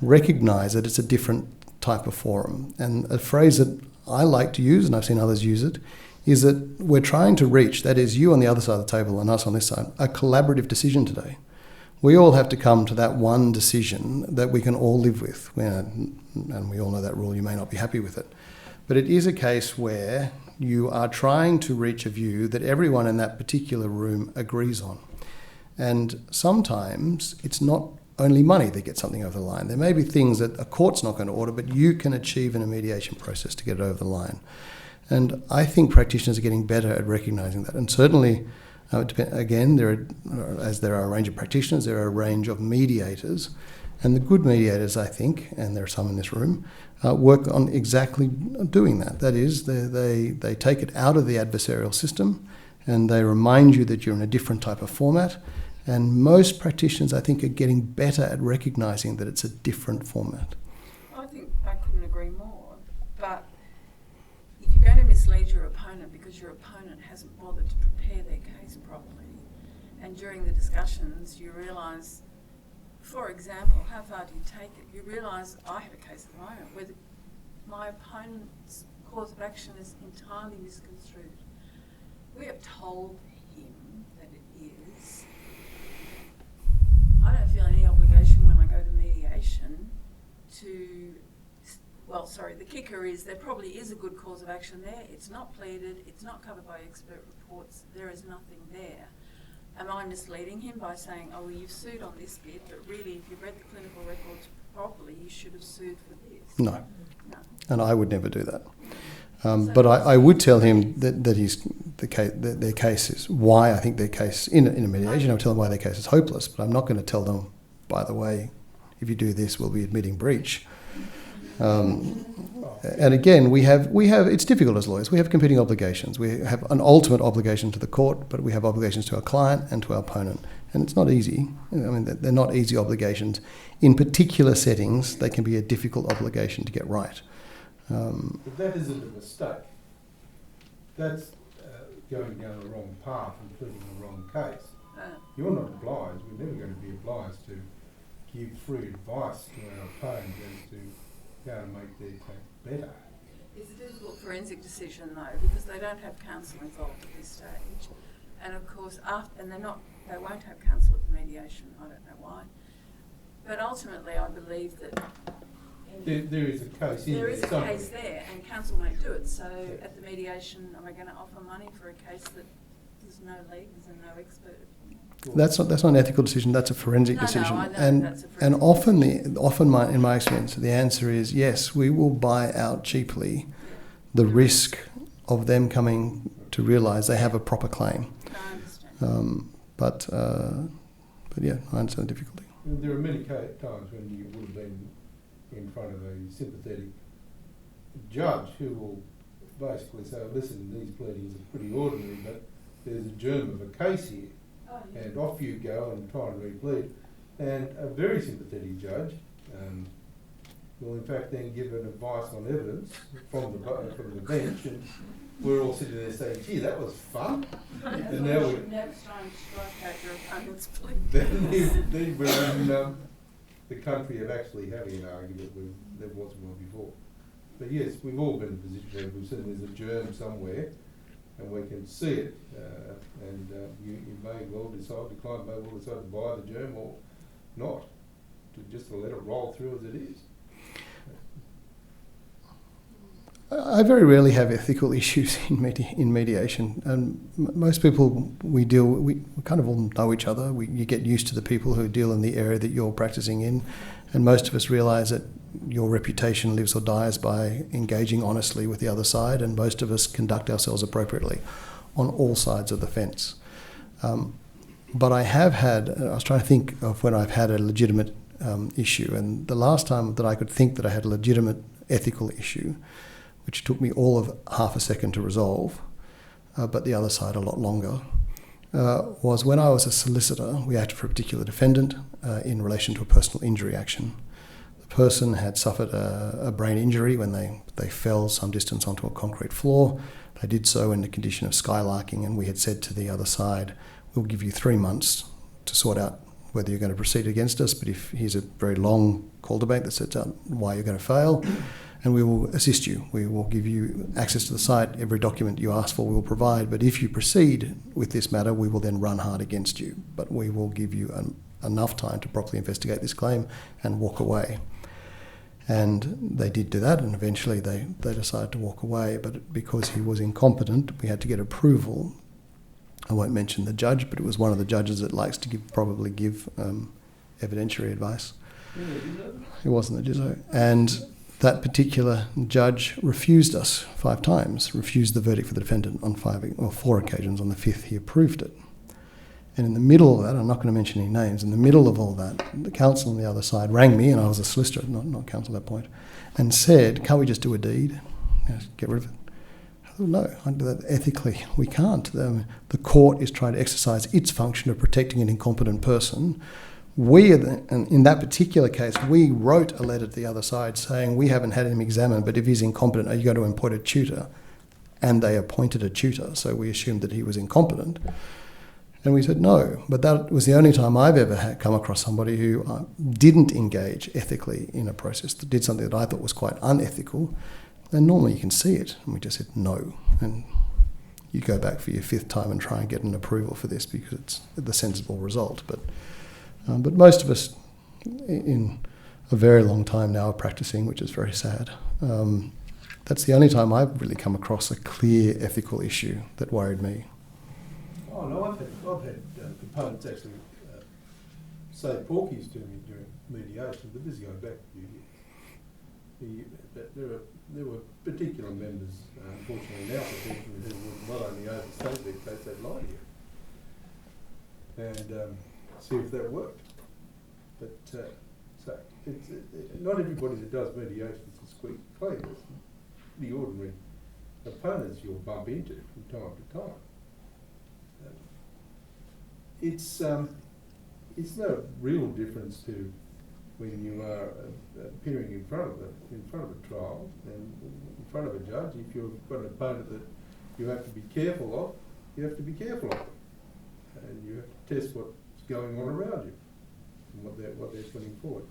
recognise that it's a different type of forum. And a phrase that I like to use, and I've seen others use it, is that we're trying to reach, that is you on the other side of the table and us on this side, a collaborative decision today. We all have to come to that one decision that we can all live with. And we all know that rule, you may not be happy with it. But it is a case where you are trying to reach a view that everyone in that particular room agrees on. And sometimes it's not only money that gets something over the line. There may be things that a court's not going to order, but you can achieve in a mediation process to get it over the line. And I think practitioners are getting better at recognising that. And certainly, again, as there are a range of practitioners, there are a range of mediators. And the good mediators, I think, and there are some in this room, work on exactly doing that. That is, they take it out of the adversarial system and they remind you that you're in a different type of format. And most practitioners, I think, are getting better at recognising that it's a different format. I think I couldn't agree more. But if you're going to mislead your opponent because your opponent hasn't bothered to prepare their case properly, and during the discussions you realise, for example, how far do you take it? You realise, I have a case at the moment where my opponent's cause of action is entirely misconstrued. We have told him that it is. I don't feel any obligation when I go to mediation to, the kicker is there probably is a good cause of action there. It's not pleaded, it's not covered by expert reports, there is nothing there. Am I misleading him by saying, oh, well, you've sued on this bit, but really if you've read the clinical records properly, you should have sued for this? No. And I would never do that. But I would tell him that their case is why I think their case in a mediation. I'll tell them why their case is hopeless, but I'm not going to tell them, by the way, if you do this, we'll be admitting breach. And again, we have. It's difficult as lawyers. We have competing obligations. We have an ultimate obligation to the court, but we have obligations to our client and to our opponent. And it's not easy. I mean, they're not easy obligations. In particular settings, they can be a difficult obligation to get right. But that isn't a mistake. That's going down the wrong path and pleading the wrong case. You're not obliged, we're never going to be obliged to give free advice to our opponent as to how to make their case better. It's a difficult forensic decision though, because they don't have counsel involved at this stage. And of course, they won't have counsel at the mediation, I don't know why. But ultimately I believe that there is a case there is a case there, and counsel won't do it. So at the mediation, am I going to offer money for a case that there's no legals and no expert? That's not an ethical decision. That's a forensic decision. No, I know that's a forensic and often in my experience, the answer is yes. We will buy out cheaply the risk of them coming to realise they have a proper claim. I understand. But yeah, I understand the difficulty. There are many times when you would have been in front of a sympathetic judge who will basically say, listen, these pleadings are pretty ordinary, but there's a germ of a case here, and off you go and try and replead. And a very sympathetic judge will in fact then give an advice on evidence from the bench, and we're all sitting there saying, gee, that was fun. And now we're... Next time, strike out your opponent's plea. Then we're in the country of actually having an argument where there wasn't one before. But yes, we've all been in a position where we've seen there's a germ somewhere and we can see it, and you may well decide, the client may well decide to buy the germ or not, just to let it roll through as it is. I very rarely have ethical issues in mediation, and most people we kind of all know each other. You get used to the people who deal in the area that you're practicing in, and most of us realise that your reputation lives or dies by engaging honestly with the other side, and most of us conduct ourselves appropriately on all sides of the fence. But I was trying to think of when I've had a legitimate issue, and the last time that I could think that I had a legitimate ethical issue, which took me all of half a second to resolve, but the other side a lot longer, was when I was a solicitor. We acted for a particular defendant in relation to a personal injury action. The person had suffered a brain injury when they fell some distance onto a concrete floor. They did so in the condition of skylarking, and we had said to the other side, we'll give you 3 months to sort out whether you're going to proceed against us, but if here's a very long call to bank that sets out why you're going to fail, and we will assist you. We will give you access to the site. Every document you ask for we will provide, but if you proceed with this matter, we will then run hard against you, but we will give you enough time to properly investigate this claim and walk away. And they did do that, and eventually they decided to walk away, but because he was incompetent, we had to get approval. I won't mention the judge, but it was one of the judges that likes to probably give evidentiary advice. It wasn't the judge. And that particular judge refused us 5 times, refused the verdict for the defendant on 4 occasions. On the 5th, he approved it. And in the middle of that, I'm not going to mention any names, in the middle of all that, the counsel on the other side rang me, and I was a solicitor, not counsel at that point, and said, can't we just do a deed? Get rid of it. I thought, no, ethically we can't. The court is trying to exercise its function of protecting an incompetent person. And in that particular case, we wrote a letter to the other side saying we haven't had him examined, but if he's incompetent, are you going to appoint a tutor? And they appointed a tutor, so we assumed that he was incompetent. And we said no, but that was the only time I've ever come across somebody who didn't engage ethically in a process, that did something that I thought was quite unethical. And normally you can see it, and we just said no. And you go back for your 5th time and try and get an approval for this because it's the sensible result. But most of us in a very long time now are practicing, which is very sad. That's the only time I've really come across a clear ethical issue that worried me. Oh no, I've had components actually say porkies to me during mediation, but this is going back a few years. There were particular members, unfortunately in our profession, who would not only overstate their case, they'd lie to you. And see if that worked. But so it's not everybody that does mediation is a squeaky clean. It's the ordinary opponents you'll bump into from time to time. It's no real difference to when you are appearing in front of a trial and in front of a judge. If you've got an opponent that you have to be careful of, you have to be careful of them, and you have to test what's going on around you and what they're putting forward.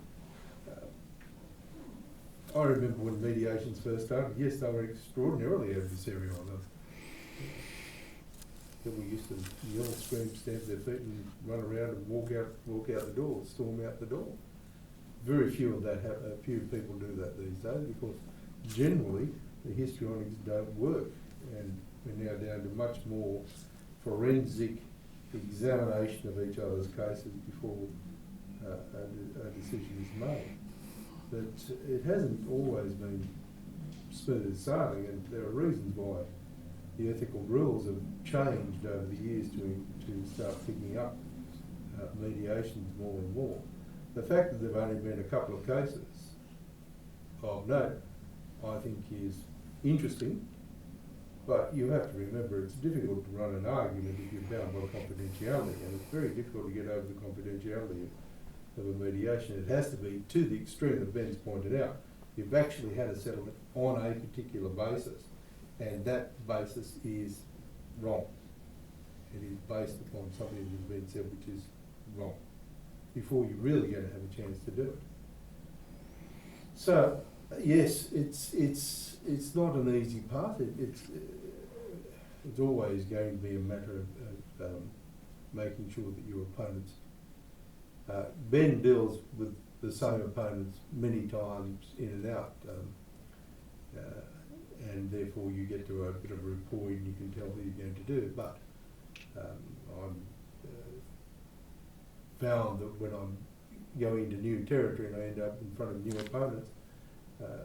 I remember when mediations first started. Yes, they were extraordinarily adversarial. That we used to yell, scream, stamp their feet, and run around and walk out the door, storm out the door. Very few people do that these days because generally the histrionics don't work, and we're now down to much more forensic examination of each other's cases before a decision is made. But it hasn't always been smooth sailing, and there are reasons why the ethical rules have changed over the years to start picking up mediations more and more. The fact that there have only been a couple of cases of note, I think, is interesting, but you have to remember it's difficult to run an argument if you're bound by confidentiality, and it's very difficult to get over the confidentiality of a mediation. It has to be to the extreme that Ben's pointed out. You've actually had a settlement on a particular basis, and that basis is wrong. It is based upon something that has been said which is wrong, before you're really going to have a chance to do it. So, yes, it's not an easy path. It's always going to be a matter of making sure that your opponents. Ben deals with the same opponents many times in and out, and therefore you get to a bit of a rapport and you can tell who you're going to do. But I'm found that when I'm going into new territory and I end up in front of new opponents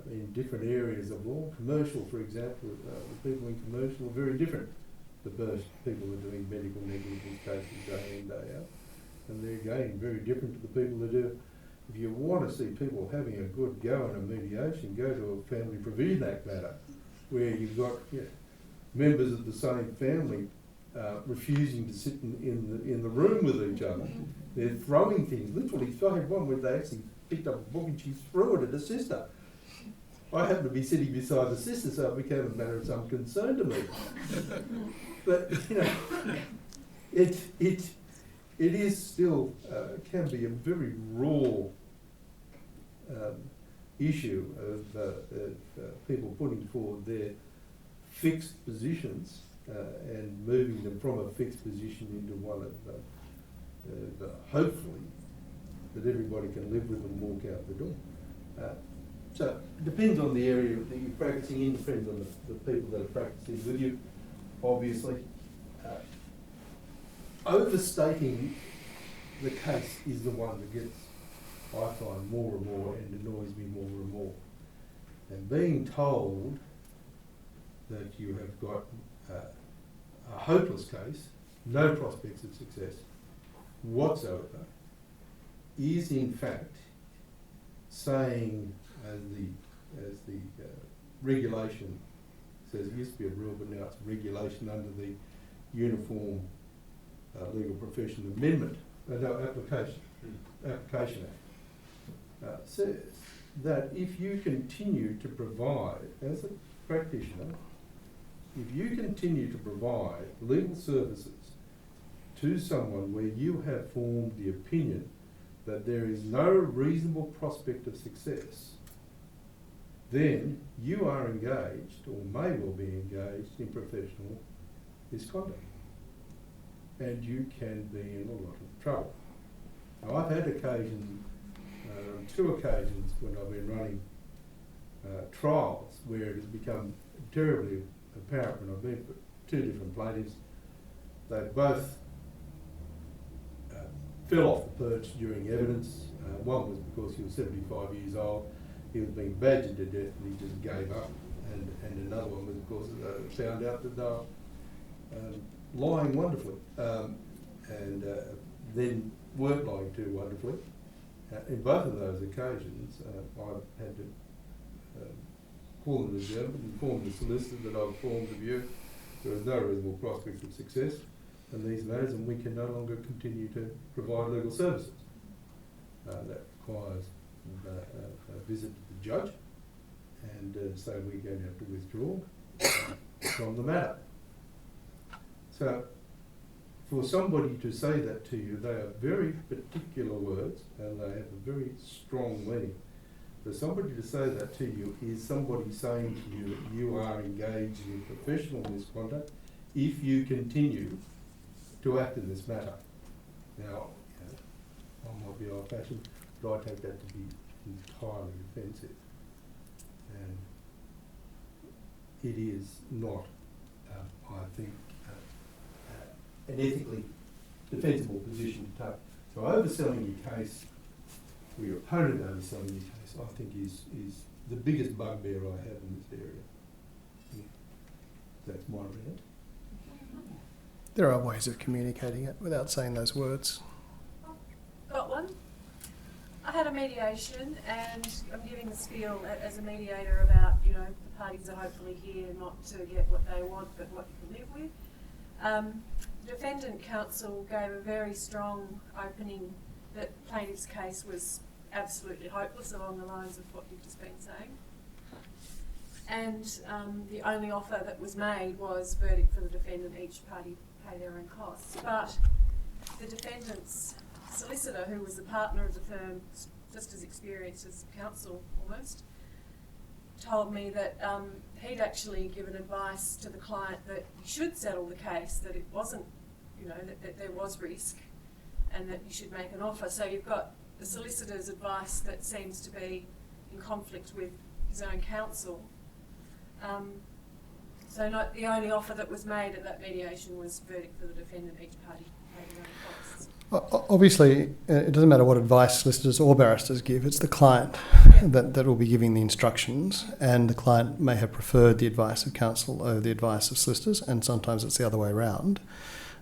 in different areas of law, commercial, for example, the people in commercial are very different to those people who are doing medical negligence cases day in, day out. And they're again very different to the people who do. If you want to see people having a good go in a mediation, go to a Family Provision Act matter, where you've got members of the same family refusing to sit in the room with each other. They're throwing things. Literally, I had one where they actually picked up a book and she threw it at a sister. I happened to be sitting beside the sister, so it became a matter of some concern to me. But it is still can be a very raw issue of people putting forward their fixed positions and moving them from a fixed position into one of hopefully that everybody can live with and walk out the door. So it depends on the area that you're practicing in, depends on the people that are practicing with you, obviously. Overstating the case is the one that gets, I find, more and more and annoys me more and more. And being told that you have got a hopeless case, no prospects of success whatsoever, is in fact saying, as the regulation says, it used to be a rule, but now it's a regulation under the Uniform Legal Profession Amendment, Application Act, says that if you continue to provide, as a practitioner, if you continue to provide legal services to someone where you have formed the opinion that there is no reasonable prospect of success, then you are engaged, or may well be engaged, in professional misconduct. And you can be in a lot of trouble. Now, I've had occasions, on 2 occasions when I've been running trials where it has become terribly apparent when I've been for 2 different plaintiffs. They both fell off the perch during evidence. One was because he was 75 years old, he was being badgered to death and he just gave up. And another one was, of course, found out that they were lying wonderfully and then weren't lying too wonderfully. In both of those occasions, I've had to call them to German, inform the solicitor that I've formed the view there is no reasonable prospect of success in these matters and we can no longer continue to provide legal services. That requires a visit to the judge, and so we're going to have to withdraw from the matter. So for somebody to say that to you, they are very particular words and they have a very strong meaning. For somebody to say that to you is somebody saying to you that you are engaged in professional misconduct if you continue to act in this matter. Now, I might be old-fashioned, but I take that to be entirely offensive. And it is not, I think, an ethically defensible position to take. So overselling your case, or your opponent overselling your case, I think is the biggest bugbear I have in this area. Yeah. That's my rant. There are ways of communicating it without saying those words. Got one. I had a mediation, and I'm giving the spiel as a mediator about, you know, the parties are hopefully here not to get what they want, but what you can live with. Defendant counsel gave a very strong opening that plaintiff's case was absolutely hopeless along the lines of what you've just been saying. And the only offer that was made was verdict for the defendant, each party pay their own costs. But the defendant's solicitor, who was a partner of the firm, just as experienced as counsel almost, told me that he'd actually given advice to the client that you should settle the case, that it wasn't, you know, that there was risk and that you should make an offer. So you've got the solicitor's advice that seems to be in conflict with his own counsel. So not the only offer that was made at that mediation was verdict for the defendant, each party paid their own costs. Obviously, it doesn't matter what advice solicitors or barristers give, it's the client that will be giving the instructions, and the client may have preferred the advice of counsel over the advice of solicitors, and sometimes it's the other way around.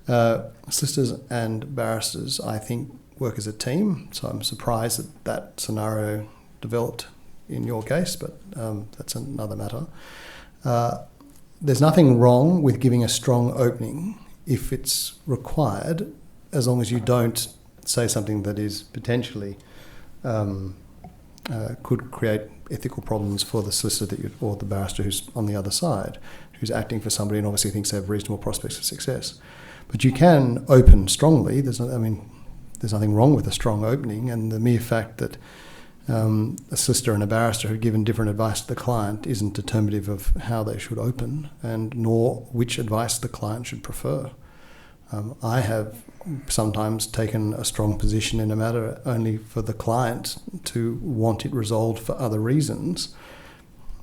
Solicitors and barristers, I think, work as a team, so I'm surprised that that scenario developed in your case, but that's another matter. There's nothing wrong with giving a strong opening if it's required, as long as you don't say something that is potentially could create ethical problems for the solicitor or the barrister who's on the other side, who's acting for somebody and obviously thinks they have reasonable prospects of success. But you can open strongly. There's nothing wrong with a strong opening, and the mere fact that a solicitor and a barrister have given different advice to the client isn't determinative of how they should open, and nor which advice the client should prefer. I have sometimes taken a strong position in a matter only for the client to want it resolved for other reasons,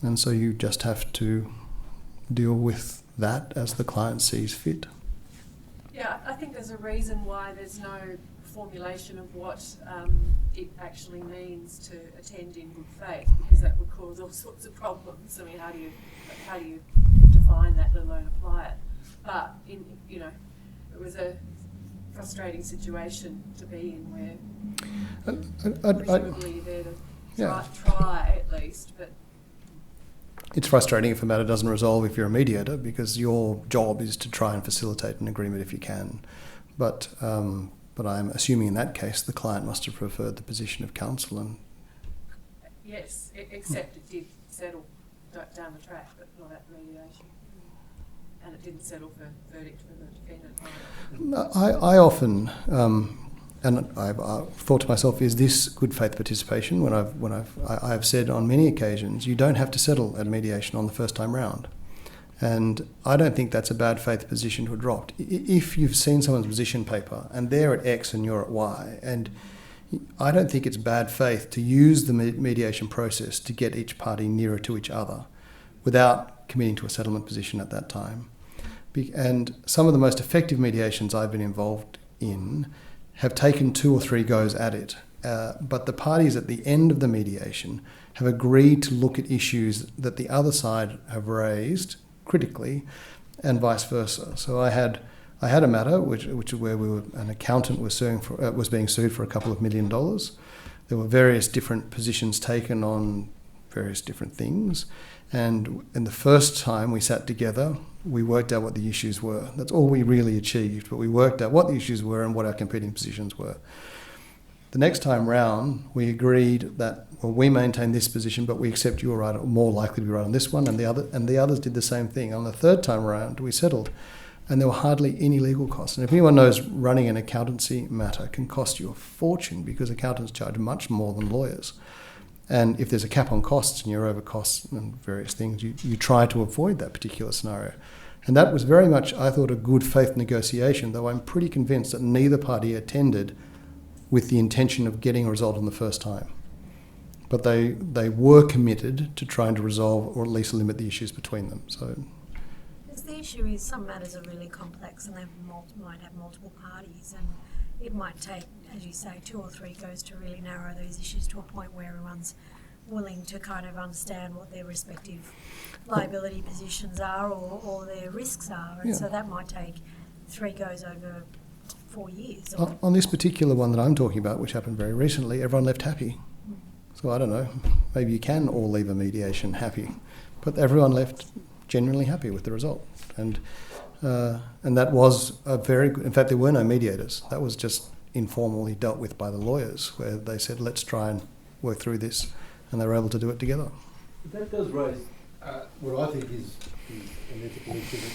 and so you just have to deal with that as the client sees fit. Yeah, I think there's a reason why there's no formulation of what it actually means to attend in good faith, because that would cause all sorts of problems. I mean, how do you define that, let alone apply it? But it was a frustrating situation to be in where presumably they're to try at least, but. It's frustrating if a matter doesn't resolve if you're a mediator, because your job is to try and facilitate an agreement if you can. But I'm assuming in that case the client must have preferred the position of counsel. And yes, except it did settle down the track, but not at mediation. And it didn't settle for verdict for the defendant either. I often, and I've thought to myself, is this good faith participation? I've said on many occasions, you don't have to settle at mediation on the first time round. And I don't think that's a bad faith position to adopt. If you've seen someone's position paper and they're at X and you're at Y, and I don't think it's bad faith to use the mediation process to get each party nearer to each other without committing to a settlement position at that time. And some of the most effective mediations I've been involved in have taken 2 or 3 goes at it. But the parties at the end of the mediation have agreed to look at issues that the other side have raised critically, and vice versa. So I had a matter which is where an accountant was being sued for $2 million. There were various different positions taken on various different things, and in the first time we sat together, we worked out what the issues were. That's all we really achieved, but we worked out what the issues were and what our competing positions were. The next time round, we agreed that, well, we maintain this position, but we accept you are right, or more likely to be right on this one, and the others did the same thing. On the third time round, we settled, and there were hardly any legal costs. And if anyone knows, running an accountancy matter can cost you a fortune, because accountants charge much more than lawyers. And if there's a cap on costs and you're over costs and various things, you try to avoid that particular scenario. And that was very much, I thought, a good faith negotiation, though I'm pretty convinced that neither party attended with the intention of getting a result on the first time. But they were committed to trying to resolve or at least limit the issues between them. So, because the issue is some matters are really complex and they might have multiple parties, and it might take, as you say, 2 or 3 goes to really narrow those issues to a point where everyone's willing to kind of understand what their respective liability positions are or their risks are. And so that might take 3 goes over 4 years. On this particular one that I'm talking about, which happened very recently, everyone left happy. So I don't know, maybe you can all leave a mediation happy, but everyone left genuinely happy with the result. And that was a very good, in fact, there were no mediators. That was just informally dealt with by the lawyers, where they said, let's try and work through this, and they were able to do it together. That does raise what I think is an ethical issue that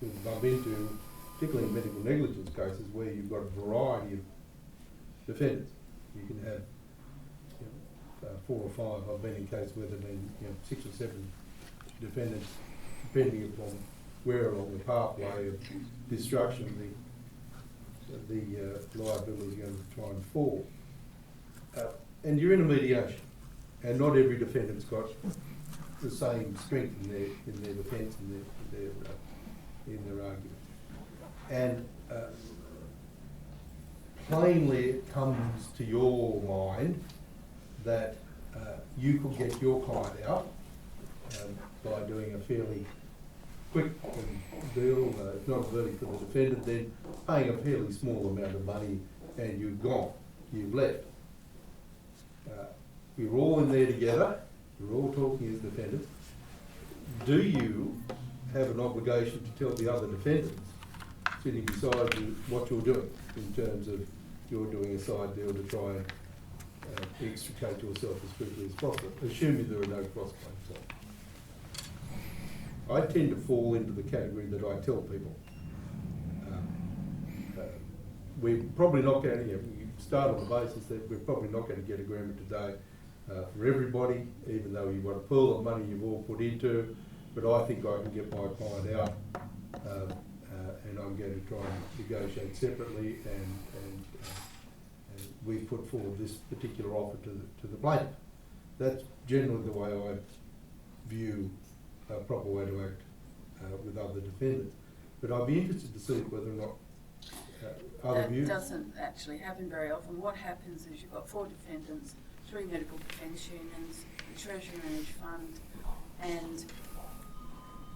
you bump into, particularly in medical negligence cases where you've got a variety of defendants. You can have 4 or 5. I've been in cases where there have been 6 or 7 defendants, depending upon where along the pathway of destruction the liability is going to try and fall. And you're in a mediation, and not every defendant's got the same strength in their defence and in their argument. And plainly it comes to your mind that you could get your client out by doing a fairly quick deal, if not a verdict for the defendant, then paying a fairly small amount of money, and you've gone, you've left. You're all in there together, you're all talking as defendants. Do you have an obligation to tell the other defendants sitting beside you what you're doing in terms of you're doing a side deal to try and extricate yourself as quickly as possible, assuming there are no cross-claims on? I tend to fall into the category that I tell people. We're probably not going to, we start on the basis that we're probably not going to get agreement today for everybody, even though you've got a pool of money you've all put into, but I think I can get my client out and I'm going to try and negotiate separately and we've put forward this particular offer to the plaintiff. That's generally the way I view a proper way to act with other defendants. But I'd be interested to see whether or not other views. That doesn't actually happen very often. What happens is you've got 4 defendants, 3 medical defence unions, the Treasury Managed Fund, and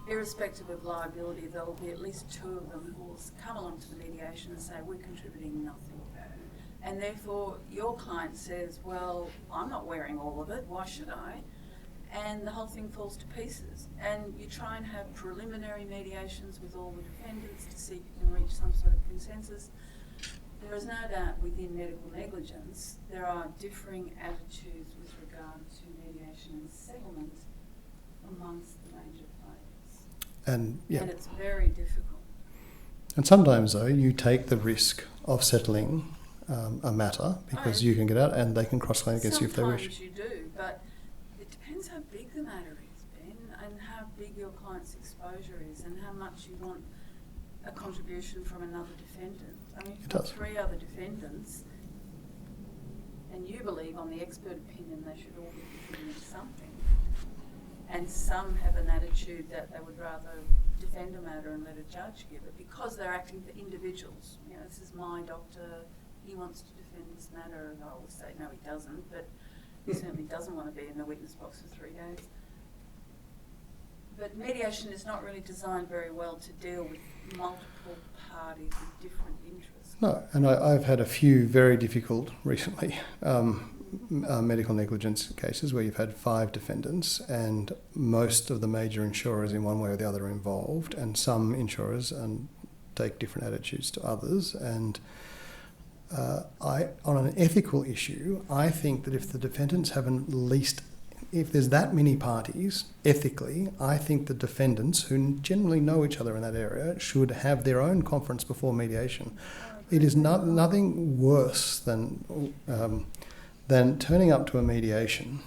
irrespective of liability, there will be at least 2 of them who will come along to the mediation and say, we're contributing nothing. And therefore, your client says, well, I'm not wearing all of it, why should I? And the whole thing falls to pieces. And you try and have preliminary mediations with all the defendants to see if you can reach some sort of consensus. There is no doubt within medical negligence, there are differing attitudes with regard to mediation and settlement amongst the major players. And it's very difficult. And sometimes, though, you take the risk of settling a matter because you can get out and they can cross-claim against you if they wish. Sometimes you do, but it depends how big the matter is, Ben, and how big your client's exposure is and how much you want a contribution from another defendant. I mean, if you've got 3 other defendants and you believe on the expert opinion they should all be contributing something, and some have an attitude that they would rather defend a matter and let a judge give it because they're acting for individuals. You know, this is my doctor, he wants to defend this matter, and I always say no, he doesn't, but he certainly doesn't want to be in the witness box for 3 days. But mediation is not really designed very well to deal with multiple parties with different interests. No, and I've had a few very difficult recently medical negligence cases where you've had 5 defendants and most of the major insurers in one way or the other are involved, and some insurers take different attitudes to others. And on an ethical issue, I think that if the defendants if there's that many parties, ethically, I think the defendants, who generally know each other in that area, should have their own conference before mediation. It is nothing worse than turning up to a mediation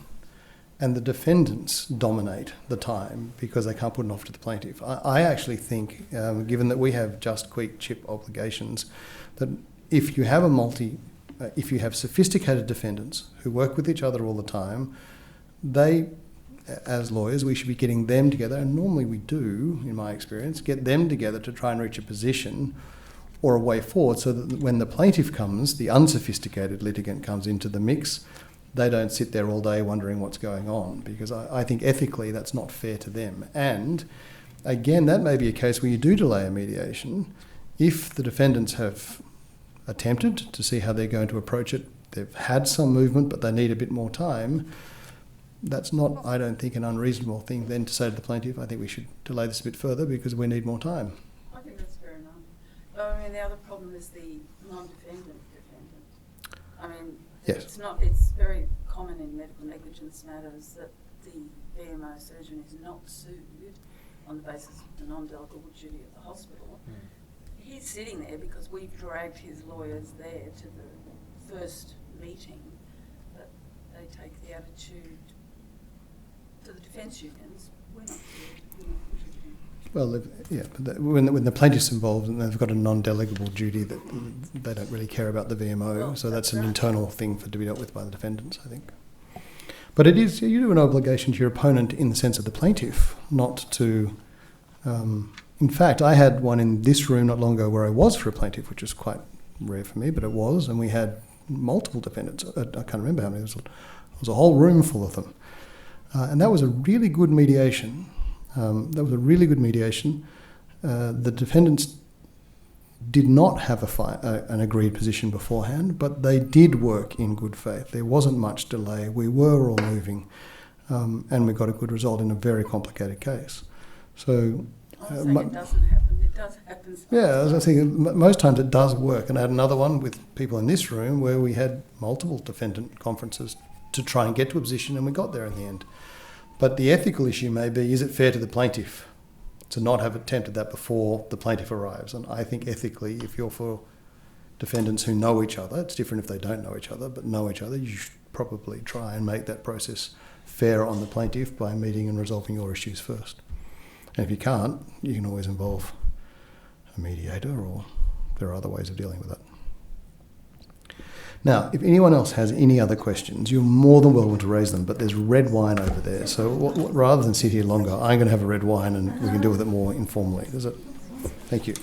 and the defendants dominate the time because they can't put it off to the plaintiff. I actually think, given that we have just quick chip obligations, that if you have if you have sophisticated defendants who work with each other all the time, they, as lawyers, we should be getting them together, and normally we do, in my experience, get them together to try and reach a position or a way forward so that when the plaintiff comes, the unsophisticated litigant comes into the mix, they don't sit there all day wondering what's going on, because I think ethically that's not fair to them. And again, that may be a case where you do delay a mediation if the defendants have attempted to see how they're going to approach it. They've had some movement, but they need a bit more time. That's not, I don't think, an unreasonable thing then to say to the plaintiff, I think we should delay this a bit further because we need more time. I think that's fair enough. But I mean, the other problem is the non-defendant defendant. I mean, Yes. it's very common in medical negligence matters that the VMO surgeon is not sued on the basis of the non-delegable duty of the hospital. He's sitting there because we've dragged his lawyers there to the first meeting, but they take the attitude to the defence unions, we're not sued, we're not contributing. Well, but when the plaintiff's involved and they've got a non-delegable duty, that they don't really care about the VMO, Well, so that's an right. internal thing to be dealt with by the defendants, I think. But it is, you do an obligation to your opponent in the sense of the plaintiff, not to... in fact, I had one in this room not long ago where I was for a plaintiff, which is quite rare for me, but it was, and we had multiple defendants. I can't remember how many. It was a whole room full of them. And that was a really good mediation. The defendants did not have an agreed position beforehand, but they did work in good faith. There wasn't much delay. We were all moving, and we got a good result in a very complicated case. So, I'm saying it doesn't happen. It does happen sometimes. yeah, as I think most times it does work. And I had another one with people in this room where we had multiple defendant conferences to try and get to a position, and we got there in the end. But the ethical issue may be, is it fair to the plaintiff to not have attempted that before the plaintiff arrives? And I think ethically, if you're for defendants who know each other, it's different if they don't know each other, but know each other, you should probably try and make that process fair on the plaintiff by meeting and resolving your issues first. And if you can't, you can always involve a mediator, or there are other ways of dealing with that. Now, if anyone else has any other questions, you're more than welcome to raise them, but there's red wine over there. So rather than sit here longer, I'm going to have a red wine and we can deal with it more informally. Thank you.